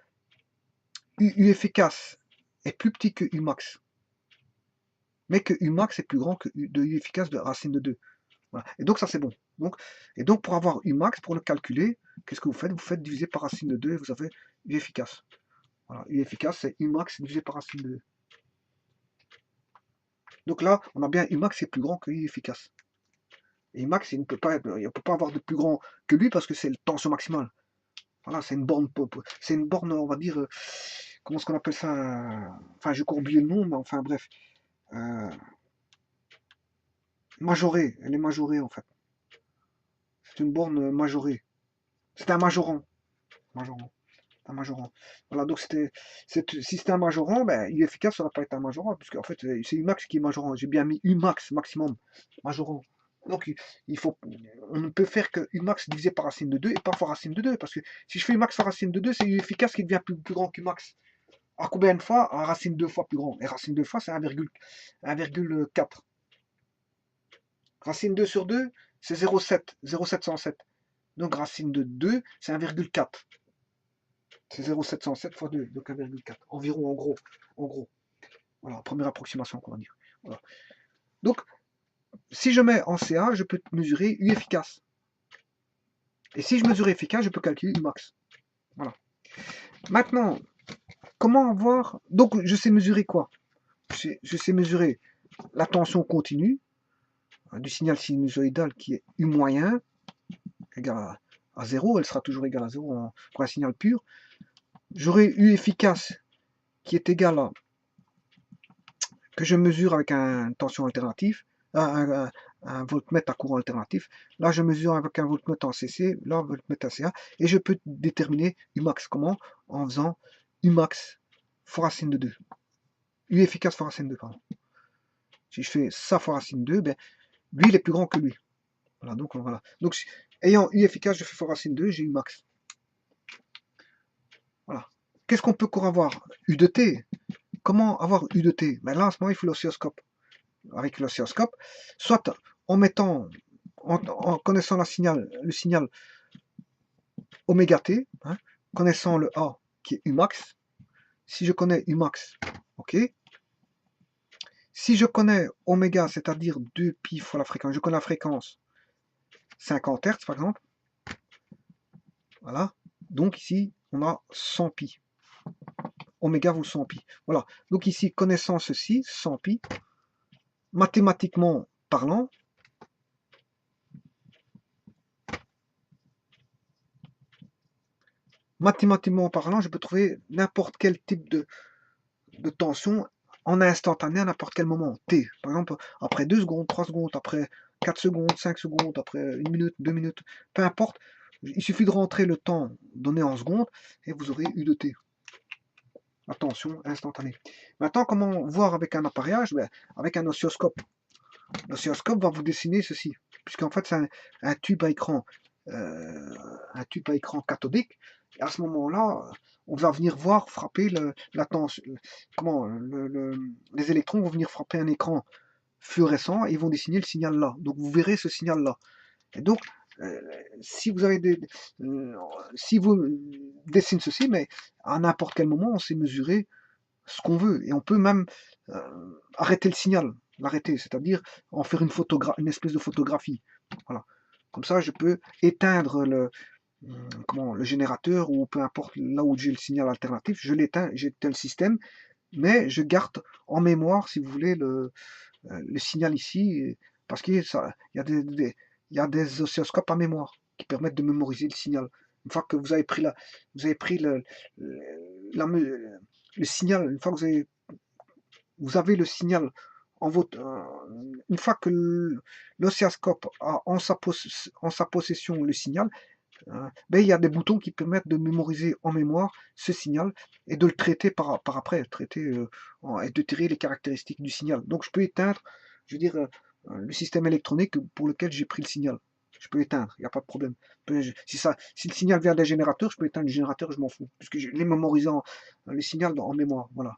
U efficace est plus petit que Umax. mais que Umax est plus grand que U efficace de racine de 2. Voilà. Et donc ça c'est bon. Et donc pour avoir Umax, pour le calculer, qu'est-ce que vous faites? Vous faites diviser par racine de 2 et vous avez U efficace. Voilà. U efficace, c'est Umax divisé par racine de 2. Donc là, on a bien Umax est plus grand que U efficace. Et Umax, il ne peut pas avoir de plus grand que lui parce que c'est le tension maximale. Voilà, c'est une borne, on va dire, comment est-ce qu'on appelle ça? Enfin, je cours oublié le nom, mais enfin bref. Euh, Majorée, elle est majorée en fait. C'est une borne majorée. C'était un majorant. Majorant. Un majorant. Voilà, donc si c'était un majorant, ben, U efficace, ça n'aurait pas été un majorant, puisque en fait, c'est Umax qui est majorant. J'ai bien mis Umax maximum, majorant. Donc, on ne peut faire que Umax divisé par racine de 2 et pas fois racine de 2, parce que si je fais Umax fois racine de 2, c'est U efficace qui devient plus grand qu'Umax. À combien de fois? À racine 2 fois plus grand. Et racine 2 fois, c'est 1,4. Racine 2 sur 2, c'est 0,7. 0,707. Donc racine de 2, c'est 1,4. C'est 0,707 fois 2, donc 1,4. Environ, en gros. En gros. Voilà, première approximation qu'on va dire. Voilà. Donc, si je mets en CA, je peux mesurer U efficace. Et si je mesure efficace, je peux calculer U max. Voilà. Maintenant, comment voir... Donc, je sais mesurer quoi? Je sais mesurer la tension continue du signal sinusoïdal qui est U moyen, égal à 0. Elle sera toujours égale à 0 pour un signal pur. J'aurai U efficace qui est égal à... que je mesure avec un tension alternative, un voltmètre à courant alternatif. Là, je mesure avec un voltmètre en CC, là, un voltmètre en CA, et je peux déterminer Umax. Comment? En faisant Umax fois racine de 2. U efficace fois racine de 2, pardon. Si je fais ça fois racine de 2, ben, lui, il est plus grand que lui. Voilà, donc voilà. Donc, ayant U efficace, je fais fois racine de 2, j'ai Umax. Voilà. Qu'est-ce qu'on peut encore avoir? U de T. Comment avoir U de T? Ben là, en ce moment, il faut l'oscilloscope. Avec l'oscilloscope, soit en mettant, en connaissant le signal oméga t, hein, connaissant le A qui est Umax. Si je connais Umax, ok. Si je connais oméga, c'est-à-dire 2pi fois la fréquence, je connais la fréquence 50 Hz par exemple. Voilà. Donc ici, on a 100 pi. Oméga vaut 100 pi. Voilà. Donc ici, connaissant ceci, 100 pi, mathématiquement parlant, je peux trouver n'importe quel type de tension en instantané à n'importe quel moment. T, par exemple, après 2 secondes, 3 secondes, après 4 secondes, 5 secondes, après 1 minute, 2 minutes, peu importe. Il suffit de rentrer le temps donné en secondes et vous aurez U de T. La tension instantanée. Maintenant, comment voir avec un appareillage? Avec un oscilloscope. L'oscilloscope va vous dessiner ceci, puisqu'en fait c'est un tube à écran cathodique. Et à ce moment-là, on va venir voir frapper la tension, les électrons vont venir frapper un écran fluorescent et ils vont dessiner le signal là. Donc vous verrez ce signal là. Et donc si vous avez si vous dessinez ceci, mais à n'importe quel moment, on sait mesurer ce qu'on veut et on peut même arrêter le signal, l'arrêter, c'est-à-dire en faire une espèce de photographie. Voilà. Comme ça, je peux éteindre le générateur ou peu importe là où j'ai le signal alternatif, je l'éteins, j'éteins le système, mais je garde en mémoire, si vous voulez, le signal ici, parce qu'il y a des oscilloscopes à mémoire qui permettent de mémoriser le signal. Une fois que vous avez pris le signal, une fois que vous avez le signal une fois que l'oscilloscope a en sa possession le signal, ben, il y a des boutons qui permettent de mémoriser en mémoire ce signal et de le traiter par après, et de tirer les caractéristiques du signal. Donc je peux éteindre, je veux dire, le système électronique pour lequel j'ai pris le signal. Je peux éteindre, il n'y a pas de problème. Si le signal vient d'un générateur, je peux éteindre le générateur, je m'en fous, puisque je l'ai mémorisé le signal en mémoire. Voilà.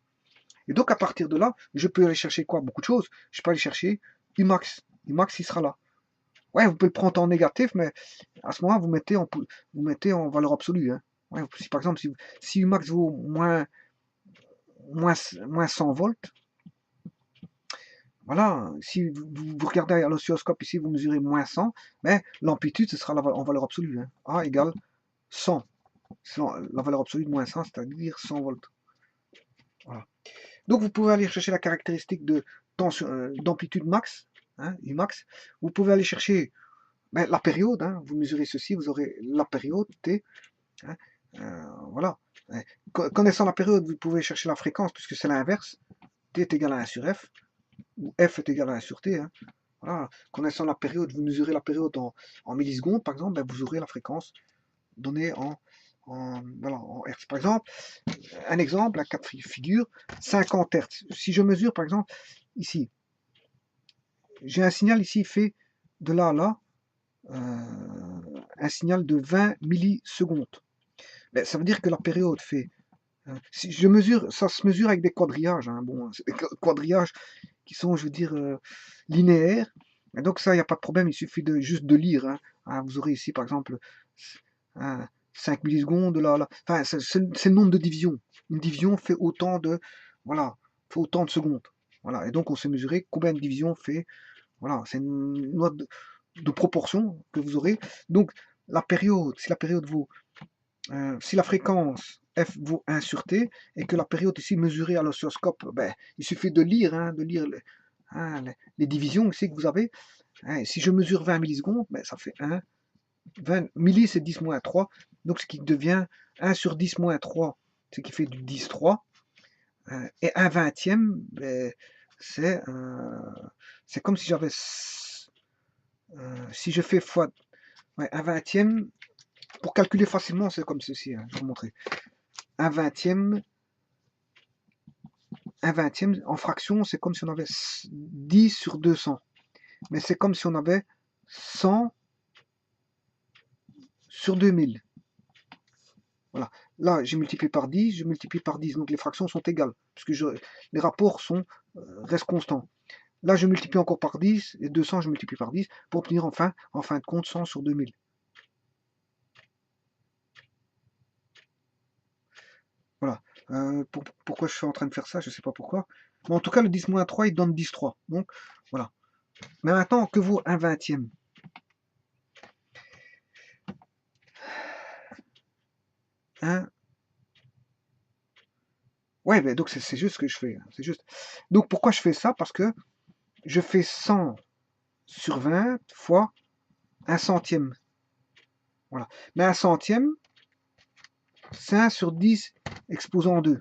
Et donc à partir de là, je peux aller chercher quoi? Beaucoup de choses. Je peux aller chercher Umax. Umax, il sera là. Ouais, vous pouvez le prendre en négatif, mais à ce moment-là, vous mettez en valeur absolue. Hein. Ouais, si par exemple, si Umax vaut moins 100 volts, Voilà, si vous regardez à l'oscilloscope ici, vous mesurez moins 100, mais l'amplitude, ce sera en valeur absolue. Hein. A égale 100. C'est la valeur absolue de moins 100, c'est-à-dire 100 volts. Voilà. Donc vous pouvez aller chercher la caractéristique de d'amplitude max, hein, Umax. Vous pouvez aller chercher la période. Hein. Vous mesurez ceci, vous aurez la période T. Hein. Voilà. Connaissant la période, vous pouvez chercher la fréquence, puisque c'est l'inverse. T est égal à 1 sur F, ou F est égal à 1 sur T. Hein. Voilà. Connaissant la période, vous mesurez la période en millisecondes, par exemple, vous aurez la fréquence donnée voilà, en Hertz. Par exemple, un exemple, un cas de figure, 50 Hertz. Si je mesure, par exemple, ici, j'ai un signal ici fait de là à là, un signal de 20 millisecondes. Ben, ça veut dire que la période fait... si je mesure, ça se mesure avec des quadrillages. Hein, bon, c'est des quadrillages qui sont, je veux dire, linéaires. Et donc ça, il n'y a pas de problème, il suffit juste de lire. Hein. Vous aurez ici, par exemple, 5 millisecondes, là. Enfin, c'est le nombre de divisions. Une division fait autant de, voilà, fait autant de secondes. Voilà. Et donc on sait mesurer combien de divisions fait. Voilà, c'est une loi de proportion que vous aurez. Donc la période, si la période vaut, si la fréquence f vaut 1 sur t et que la période ici mesurée à l'oscilloscope, ben, il suffit de lire, les divisions ici que vous avez. Hein, si je mesure 20 millisecondes, ben, ça fait 1. 20 milli, c'est 10 moins 3. Donc, ce qui devient 1 sur 10 moins 3, ce qui fait du 10,3. Et 1 vingtième, ben, c'est comme si j'avais... si je fais fois... Ouais, 1 vingtième, pour calculer facilement, c'est comme ceci. Hein, je vais vous montrer. 1 vingtième en fraction, c'est comme si on avait 10 sur 200. Mais c'est comme si on avait 100 sur 2000. Voilà. Là, j'ai multiplié par 10, je multiplie par 10, donc les fractions sont égales, puisque les rapports restent constants. Là, je multiplie encore par 10, et 200, je multiplie par 10, pour obtenir enfin, en fin de compte, 100 sur 2000. Voilà. Pourquoi je suis en train de faire ça, je ne sais pas pourquoi. Mais en tout cas, le 10-3, il donne 10,3. Donc, voilà. Mais maintenant, que vaut 1 vingtième? Ouais, mais donc c'est juste ce que je fais. C'est juste. Donc pourquoi je fais ça? Parce que je fais 100 sur 20 fois 1 centième. Voilà. Mais 1 centième, c'est 1 sur 10 exposant 2.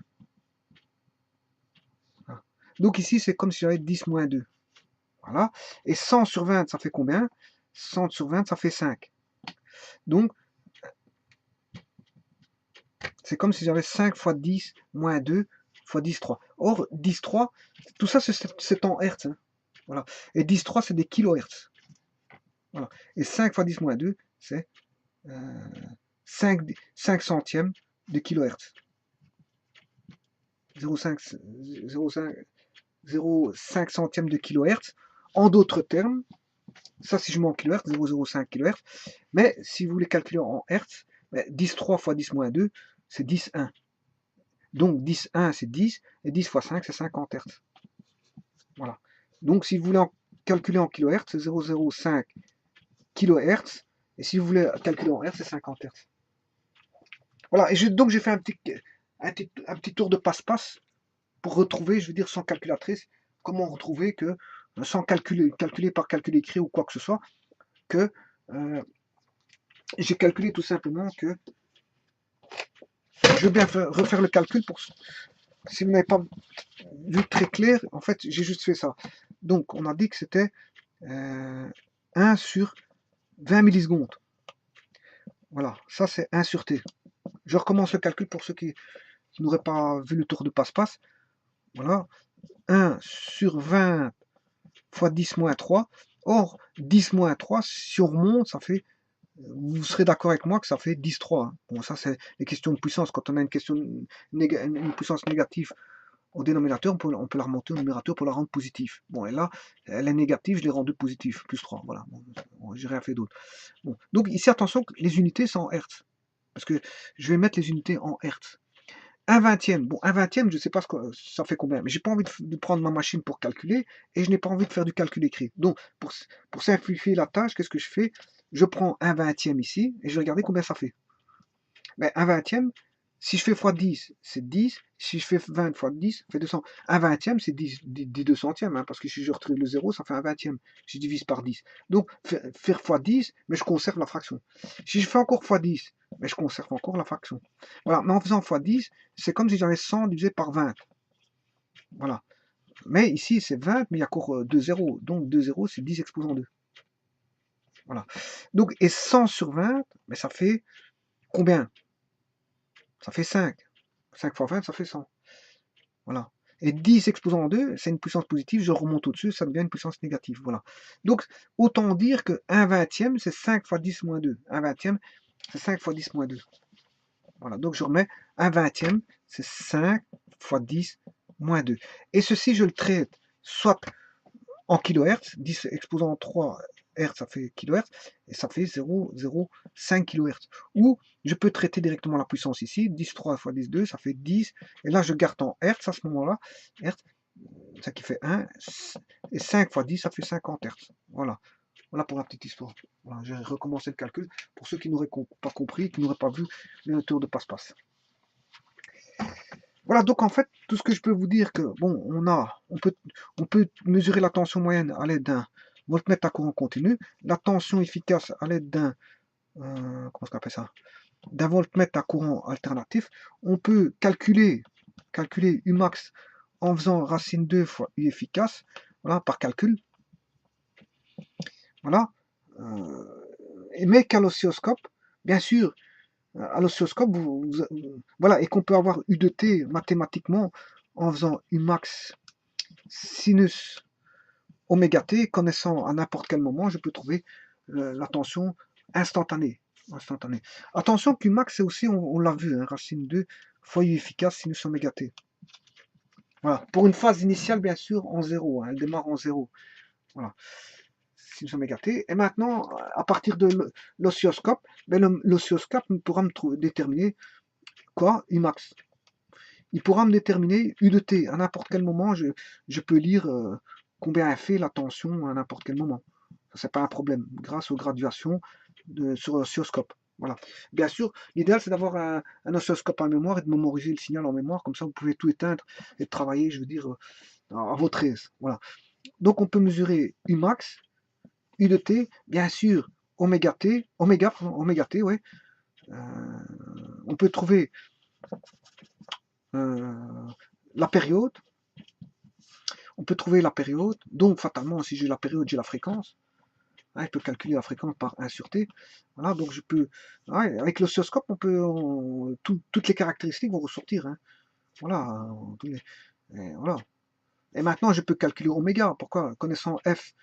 Voilà. Donc ici, c'est comme si j'avais 10 moins 2. Voilà. Et 100 sur 20, ça fait combien? 100 sur 20, ça fait 5. Donc, c'est comme si j'avais 5 fois 10 moins 2 fois 10,3. Or, 10,3, tout ça, c'est en Hertz. Hein. Voilà. Et 10,3, c'est des kilohertz. Voilà. Et 5 fois 10 moins 2, c'est 5 centièmes de kilohertz. 0,5 centièmes de kilohertz. En d'autres termes, ça si je mets en kilohertz, 0,05 kilohertz. Mais si vous voulez calculer en hertz, 10,3 fois 10 moins 2, c'est 10,1. Donc 10,1 c'est 10, et 10 fois 5 c'est 50 hertz. Voilà. Donc si vous voulez calculer en kilohertz, c'est 0,05 kilohertz. Et si vous voulez calculer en hertz, c'est 50 hertz. Voilà, et donc j'ai fait un petit tour de passe-passe pour retrouver, je veux dire, sans calculatrice, comment retrouver que, sans calculer par calcul écrit ou quoi que ce soit, que j'ai calculé tout simplement que, je veux bien refaire le calcul pour, si vous n'avez pas vu très clair, en fait, j'ai juste fait ça. Donc, on a dit que c'était 1 sur 20 millisecondes. Voilà, ça c'est 1 sur t. Je recommence le calcul pour ceux qui n'auraient pas vu le tour de passe-passe. Voilà, 1 sur 20 fois 10 moins 3. Or, 10 moins 3, si on remonte, ça fait, vous serez d'accord avec moi que ça fait 10,3. Hein. Bon, ça c'est les questions de puissance. Quand on a une puissance négative au dénominateur, on peut la remonter au numérateur pour la rendre positive. Bon, et là, elle est négative, je l'ai rendue positive, plus 3. Voilà, bon, j'ai rien fait d'autre. Bon. Donc ici, attention, les unités sont en Hertz. Parce que je vais mettre les unités en Hertz. un vingtième. Bon, un vingtième, je ne sais pas ce que ça fait combien, mais j'ai pas envie de prendre ma machine pour calculer et je n'ai pas envie de faire du calcul écrit. Donc, pour simplifier la tâche, qu'est-ce que je fais? Je prends un vingtième ici et je vais regarder combien ça fait. Ben, un vingtième, si je fais x 10, c'est 10. Si je fais 20 fois 10, ça fait 200. Un vingtième, c'est 10 deux centièmes, hein, parce que si je retire le 0, ça fait un vingtième. Je divise par 10. Donc, faire x 10, mais je conserve la fraction. Si je fais encore x 10, mais je conserve encore la fraction. Voilà, mais en faisant x 10, c'est comme si j'avais 100 divisé par 20. Voilà. Mais ici, c'est 20, mais il y a encore 2 zéros. Donc, 2 zéros, c'est 10 exposant 2. Voilà. Donc, et 100 sur 20, mais ça fait combien? Ça fait 5. 5 fois 20, ça fait 100. Voilà. Et 10 exposant 2, c'est une puissance positive, je remonte au-dessus, ça devient une puissance négative. Voilà. Donc, autant dire que 1 vingtième, c'est 5 fois 10 moins 2. 1 vingtième, c'est 5 fois 10 moins 2. Voilà. Donc, je remets 1 vingtième, c'est 5 fois 10 moins 2. Et ceci, je le traite soit en kilohertz, 10 exposant 3 Hz, ça fait kilohertz, et ça fait 0,05 kHz. Ou je peux traiter directement la puissance ici, 10 3 fois 10 2, ça fait 10, et là je garde en Hz à ce moment-là, Hz, ça qui fait 1, et 5 fois 10, ça fait 50 Hz. Voilà. Voilà pour la petite histoire. Voilà, j'ai recommencé le calcul pour ceux qui n'auraient pas compris, qui n'auraient pas vu les noteurs de passe-passe. Voilà, donc en fait, tout ce que je peux vous dire que, bon, on peut mesurer la tension moyenne à l'aide d'un voltmètre à courant continu, la tension efficace à l'aide d'un, comment est-ce qu'on appelle ça, d'un voltmètre à courant alternatif. On peut calculer Umax en faisant racine 2 fois U efficace, voilà, par calcul. Voilà. Mais qu'à l'oscilloscope, bien sûr, à l'oscilloscope, voilà, et qu'on peut avoir U de T mathématiquement en faisant Umax sinus oméga T, connaissant à n'importe quel moment, je peux trouver la tension instantanée. Attention qu'Umax, c'est aussi, on l'a vu, hein, racine 2 fois U efficace sinus oméga T. Voilà. Pour une phase initiale, bien sûr, en 0, hein, elle démarre en 0. Voilà. Sinus oméga T. Et maintenant, à partir de l'oscilloscope, ben, l'oscilloscope pourra me déterminer quoi? Umax. Il pourra me déterminer U de T. À n'importe quel moment, je peux lire combien elle fait la tension à n'importe quel moment. C'est pas un problème, grâce aux graduations sur l'oscilloscope. Voilà. Bien sûr, l'idéal c'est d'avoir un oscilloscope en mémoire et de mémoriser le signal en mémoire, comme ça vous pouvez tout éteindre et travailler, je veux dire, à votre aise. Voilà. Donc on peut mesurer Umax, U de T, bien sûr, oméga T, ouais. On peut trouver la période. On peut trouver la période. Donc, fatalement, si j'ai la période, j'ai la fréquence. Hein, je peux calculer la fréquence par 1 sur T. Voilà, donc je peux. Ouais, avec l'oscilloscope, on peut. Toutes les caractéristiques vont ressortir. Hein. Voilà, et voilà. Et maintenant, je peux calculer oméga. Pourquoi? Connaissant F,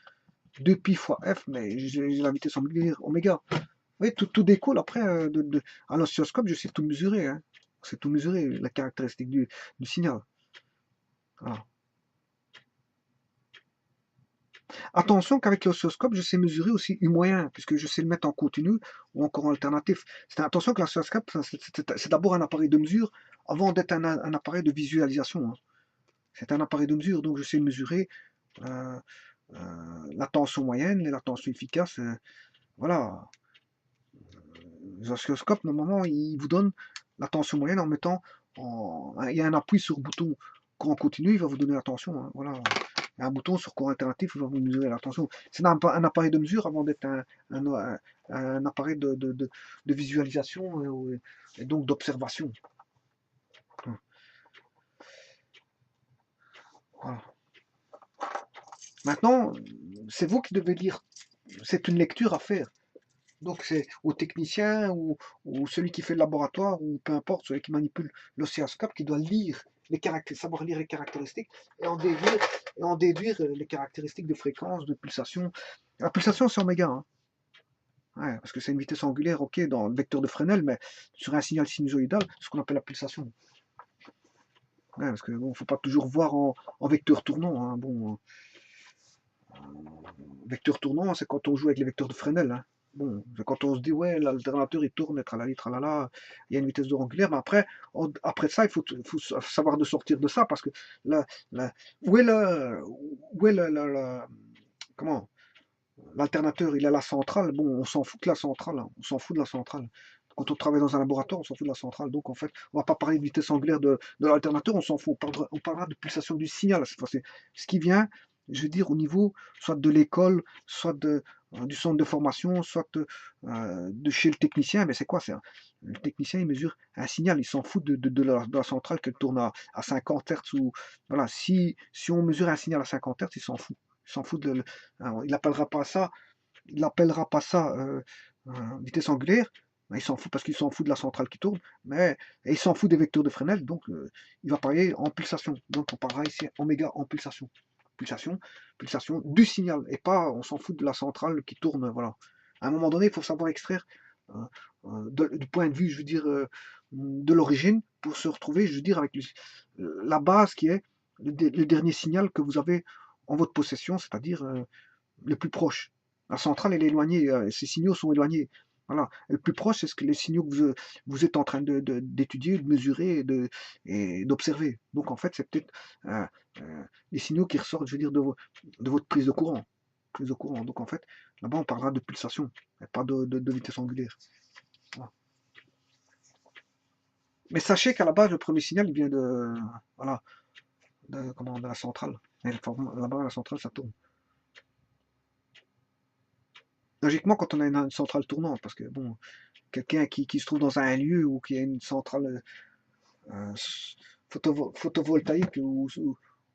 2pi fois F, mais j'ai la vitesse angulaire oméga. Oui, tout découle après à l'oscilloscope, je sais tout mesurer. Hein. C'est tout mesurer, la caractéristique du signal. Voilà. Attention qu'avec l'oscilloscope, je sais mesurer aussi U moyen, puisque je sais le mettre en continu ou en courant alternatif. Attention que l'oscilloscope, c'est d'abord un appareil de mesure avant d'être un appareil de visualisation. Hein. C'est un appareil de mesure, donc je sais mesurer la tension moyenne et la tension efficace. Voilà. L'oscilloscope, normalement, il vous donne la tension moyenne en mettant... il y a un appui sur le bouton courant continu, il va vous donner la tension. Hein. Voilà. Il y a un bouton sur courant alternatif, il va vous mesurer la tension. C'est un appareil de mesure avant d'être un appareil de visualisation et donc d'observation. Voilà. Maintenant, c'est vous qui devez lire. C'est une lecture à faire. Donc c'est au technicien ou celui qui fait le laboratoire ou peu importe, celui qui manipule l'oscilloscope qui doit lire les caractéristiques, savoir lire les caractéristiques et en déduire les caractéristiques de fréquence, de pulsation. La pulsation c'est oméga, hein. Ouais, parce que c'est une vitesse angulaire, ok, dans le vecteur de Fresnel, mais sur un signal sinusoïdal, ce qu'on appelle la pulsation. Ouais, parce que bon, faut pas toujours voir en vecteur tournant, hein. Bon, vecteur tournant, c'est quand on joue avec les vecteurs de Fresnel, hein. Bon, quand on se dit, ouais, l'alternateur il tourne, tralala, il y a une vitesse angulaire, mais après, après ça, faut savoir de sortir de ça, parce que là, où est où est comment, l'alternateur, il est à la centrale, bon, on s'en fout de la centrale, hein, on s'en fout de la centrale. Quand on travaille dans un laboratoire, on s'en fout de la centrale, donc en fait, on va pas parler de vitesse angulaire de l'alternateur, on s'en fout, on parlera de pulsation du signal cette fois-ci. Ce qui vient, je veux dire, au niveau soit de l'école, soit du centre de formation, soit de chez le technicien, mais c'est quoi? Le technicien, il mesure un signal, il s'en fout de la centrale qu'elle tourne à 50 Hz ou voilà, si on mesure un signal à 50 Hz, il s'en fout. Il s'en fout alors, il n'appellera pas ça vitesse angulaire, mais il s'en fout parce qu'il s'en fout de la centrale qui tourne, mais et il s'en fout des vecteurs de Fresnel, donc il va parler en pulsation. Donc on parlera ici oméga en pulsation. Pulsation, pulsation du signal, et pas on s'en fout de la centrale qui tourne, voilà. À un moment donné, il faut savoir extraire du point de vue, je veux dire, de l'origine, pour se retrouver, je veux dire, avec la base qui est le dernier signal que vous avez en votre possession, c'est-à-dire le plus proche. La centrale, elle est éloignée, ces signaux sont éloignés. Voilà. Et le plus proche, c'est ce que les signaux que vous êtes en train d'étudier, de mesurer et d'observer. Donc en fait, c'est peut-être les signaux qui ressortent, je veux dire, de votre prise de courant. Prise de courant. Donc en fait, là-bas, on parlera de pulsation, et pas de vitesse angulaire. Voilà. Mais sachez qu'à la base, le premier signal, il vient voilà, de la centrale. Et là-bas, la centrale, ça tourne. Logiquement, quand on a une centrale tournante, parce que bon, quelqu'un qui se trouve dans un lieu où il y a une centrale euh, photovoltaïque ou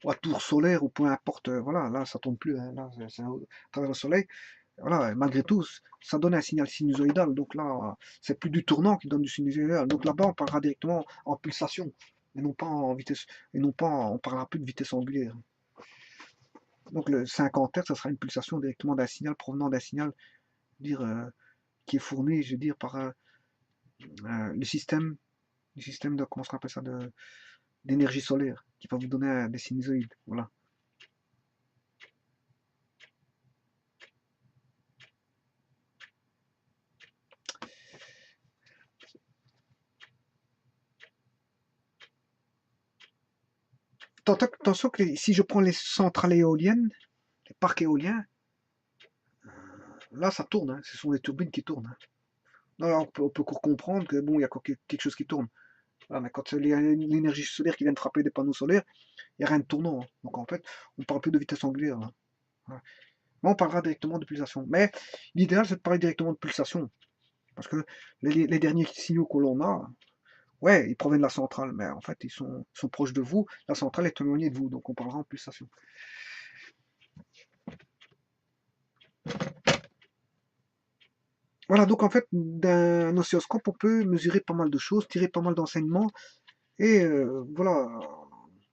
à tour solaire ou peu importe, voilà, là ça tourne plus, hein, là c'est à travers le soleil, voilà, malgré tout, ça donne un signal sinusoïdal, donc là c'est plus du tournant qui donne du sinusoïdal, donc là-bas on parlera directement en pulsation, et non pas en vitesse, et non pas on parlera plus de vitesse angulaire. Donc le 50 Hz, ça sera une pulsation directement d'un signal provenant d'un signal, dire, qui est fourni, je veux dire, par le système de, comment on appelle ça, d'énergie solaire, qui va vous donner des sinusoïdes. Voilà. Attention que si je prends les centrales éoliennes, les parcs éoliens, là ça tourne, hein, ce sont des turbines qui tournent. Hein. Là, on peut comprendre que bon, il y a quelque chose qui tourne. Voilà, mais quand il y a l'énergie solaire qui vient de frapper des panneaux solaires, il n'y a rien de tournant. Hein. Donc en fait, on parle plus de vitesse angulaire. Hein. Voilà. Mais on parlera directement de pulsation. Mais l'idéal, c'est de parler directement de pulsation. Parce que les derniers signaux que l'on a, ouais, ils proviennent de la centrale, mais en fait, sont proches de vous. La centrale est éloignée de vous, donc on parlera en pulsation. Voilà, donc en fait, d'un oscilloscope, on peut mesurer pas mal de choses, tirer pas mal d'enseignements, et voilà,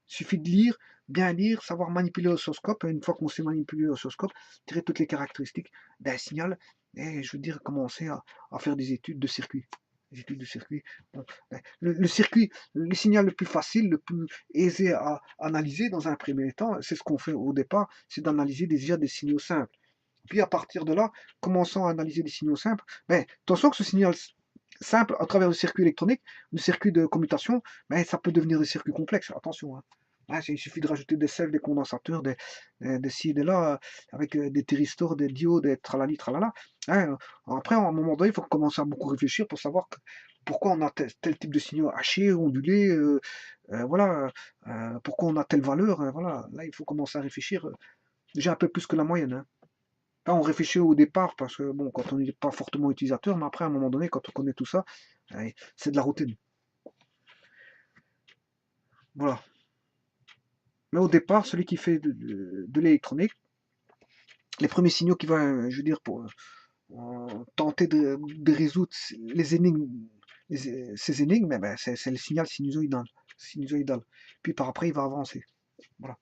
il suffit de lire, bien lire, savoir manipuler l'oscilloscope, et une fois qu'on sait manipuler l'oscilloscope, tirer toutes les caractéristiques d'un signal, et je veux dire, commencer à faire des études de circuit. Des études de circuit. Bon, le circuit, le signal le plus facile, le plus aisé à analyser dans un premier temps, c'est ce qu'on fait au départ, c'est d'analyser déjà des signaux simples. Puis à partir de là, commençons à analyser des signaux simples. Mais attention que ce signal simple, à travers le circuit électronique, le circuit de commutation, mais ça peut devenir des circuits complexes. Attention. Hein. Hein, il suffit de rajouter des sels, des condensateurs, des ci, des là, avec des thyristors, des diodes, des tralali, tralala. Hein, après, à un moment donné, il faut commencer à beaucoup réfléchir pour savoir pourquoi on a tel type de signaux hachés, ondulés, voilà, pourquoi on a telle valeur. Voilà, là, il faut commencer à réfléchir déjà un peu plus que la moyenne. Hein. Là, on réfléchit au départ parce que, bon, quand on n'est pas fortement utilisateur, mais après, à un moment donné, quand on connaît tout ça, c'est de la routine. Voilà. Mais au départ, celui qui fait de l'électronique, les premiers signaux qu'il va, je veux dire, pour tenter de résoudre les énigmes, ces énigmes, eh ben, c'est le signal sinusoïdal, sinusoïdal. Puis par après, il va avancer. Voilà.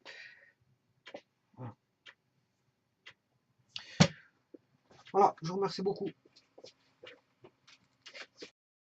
Voilà, je vous remercie beaucoup.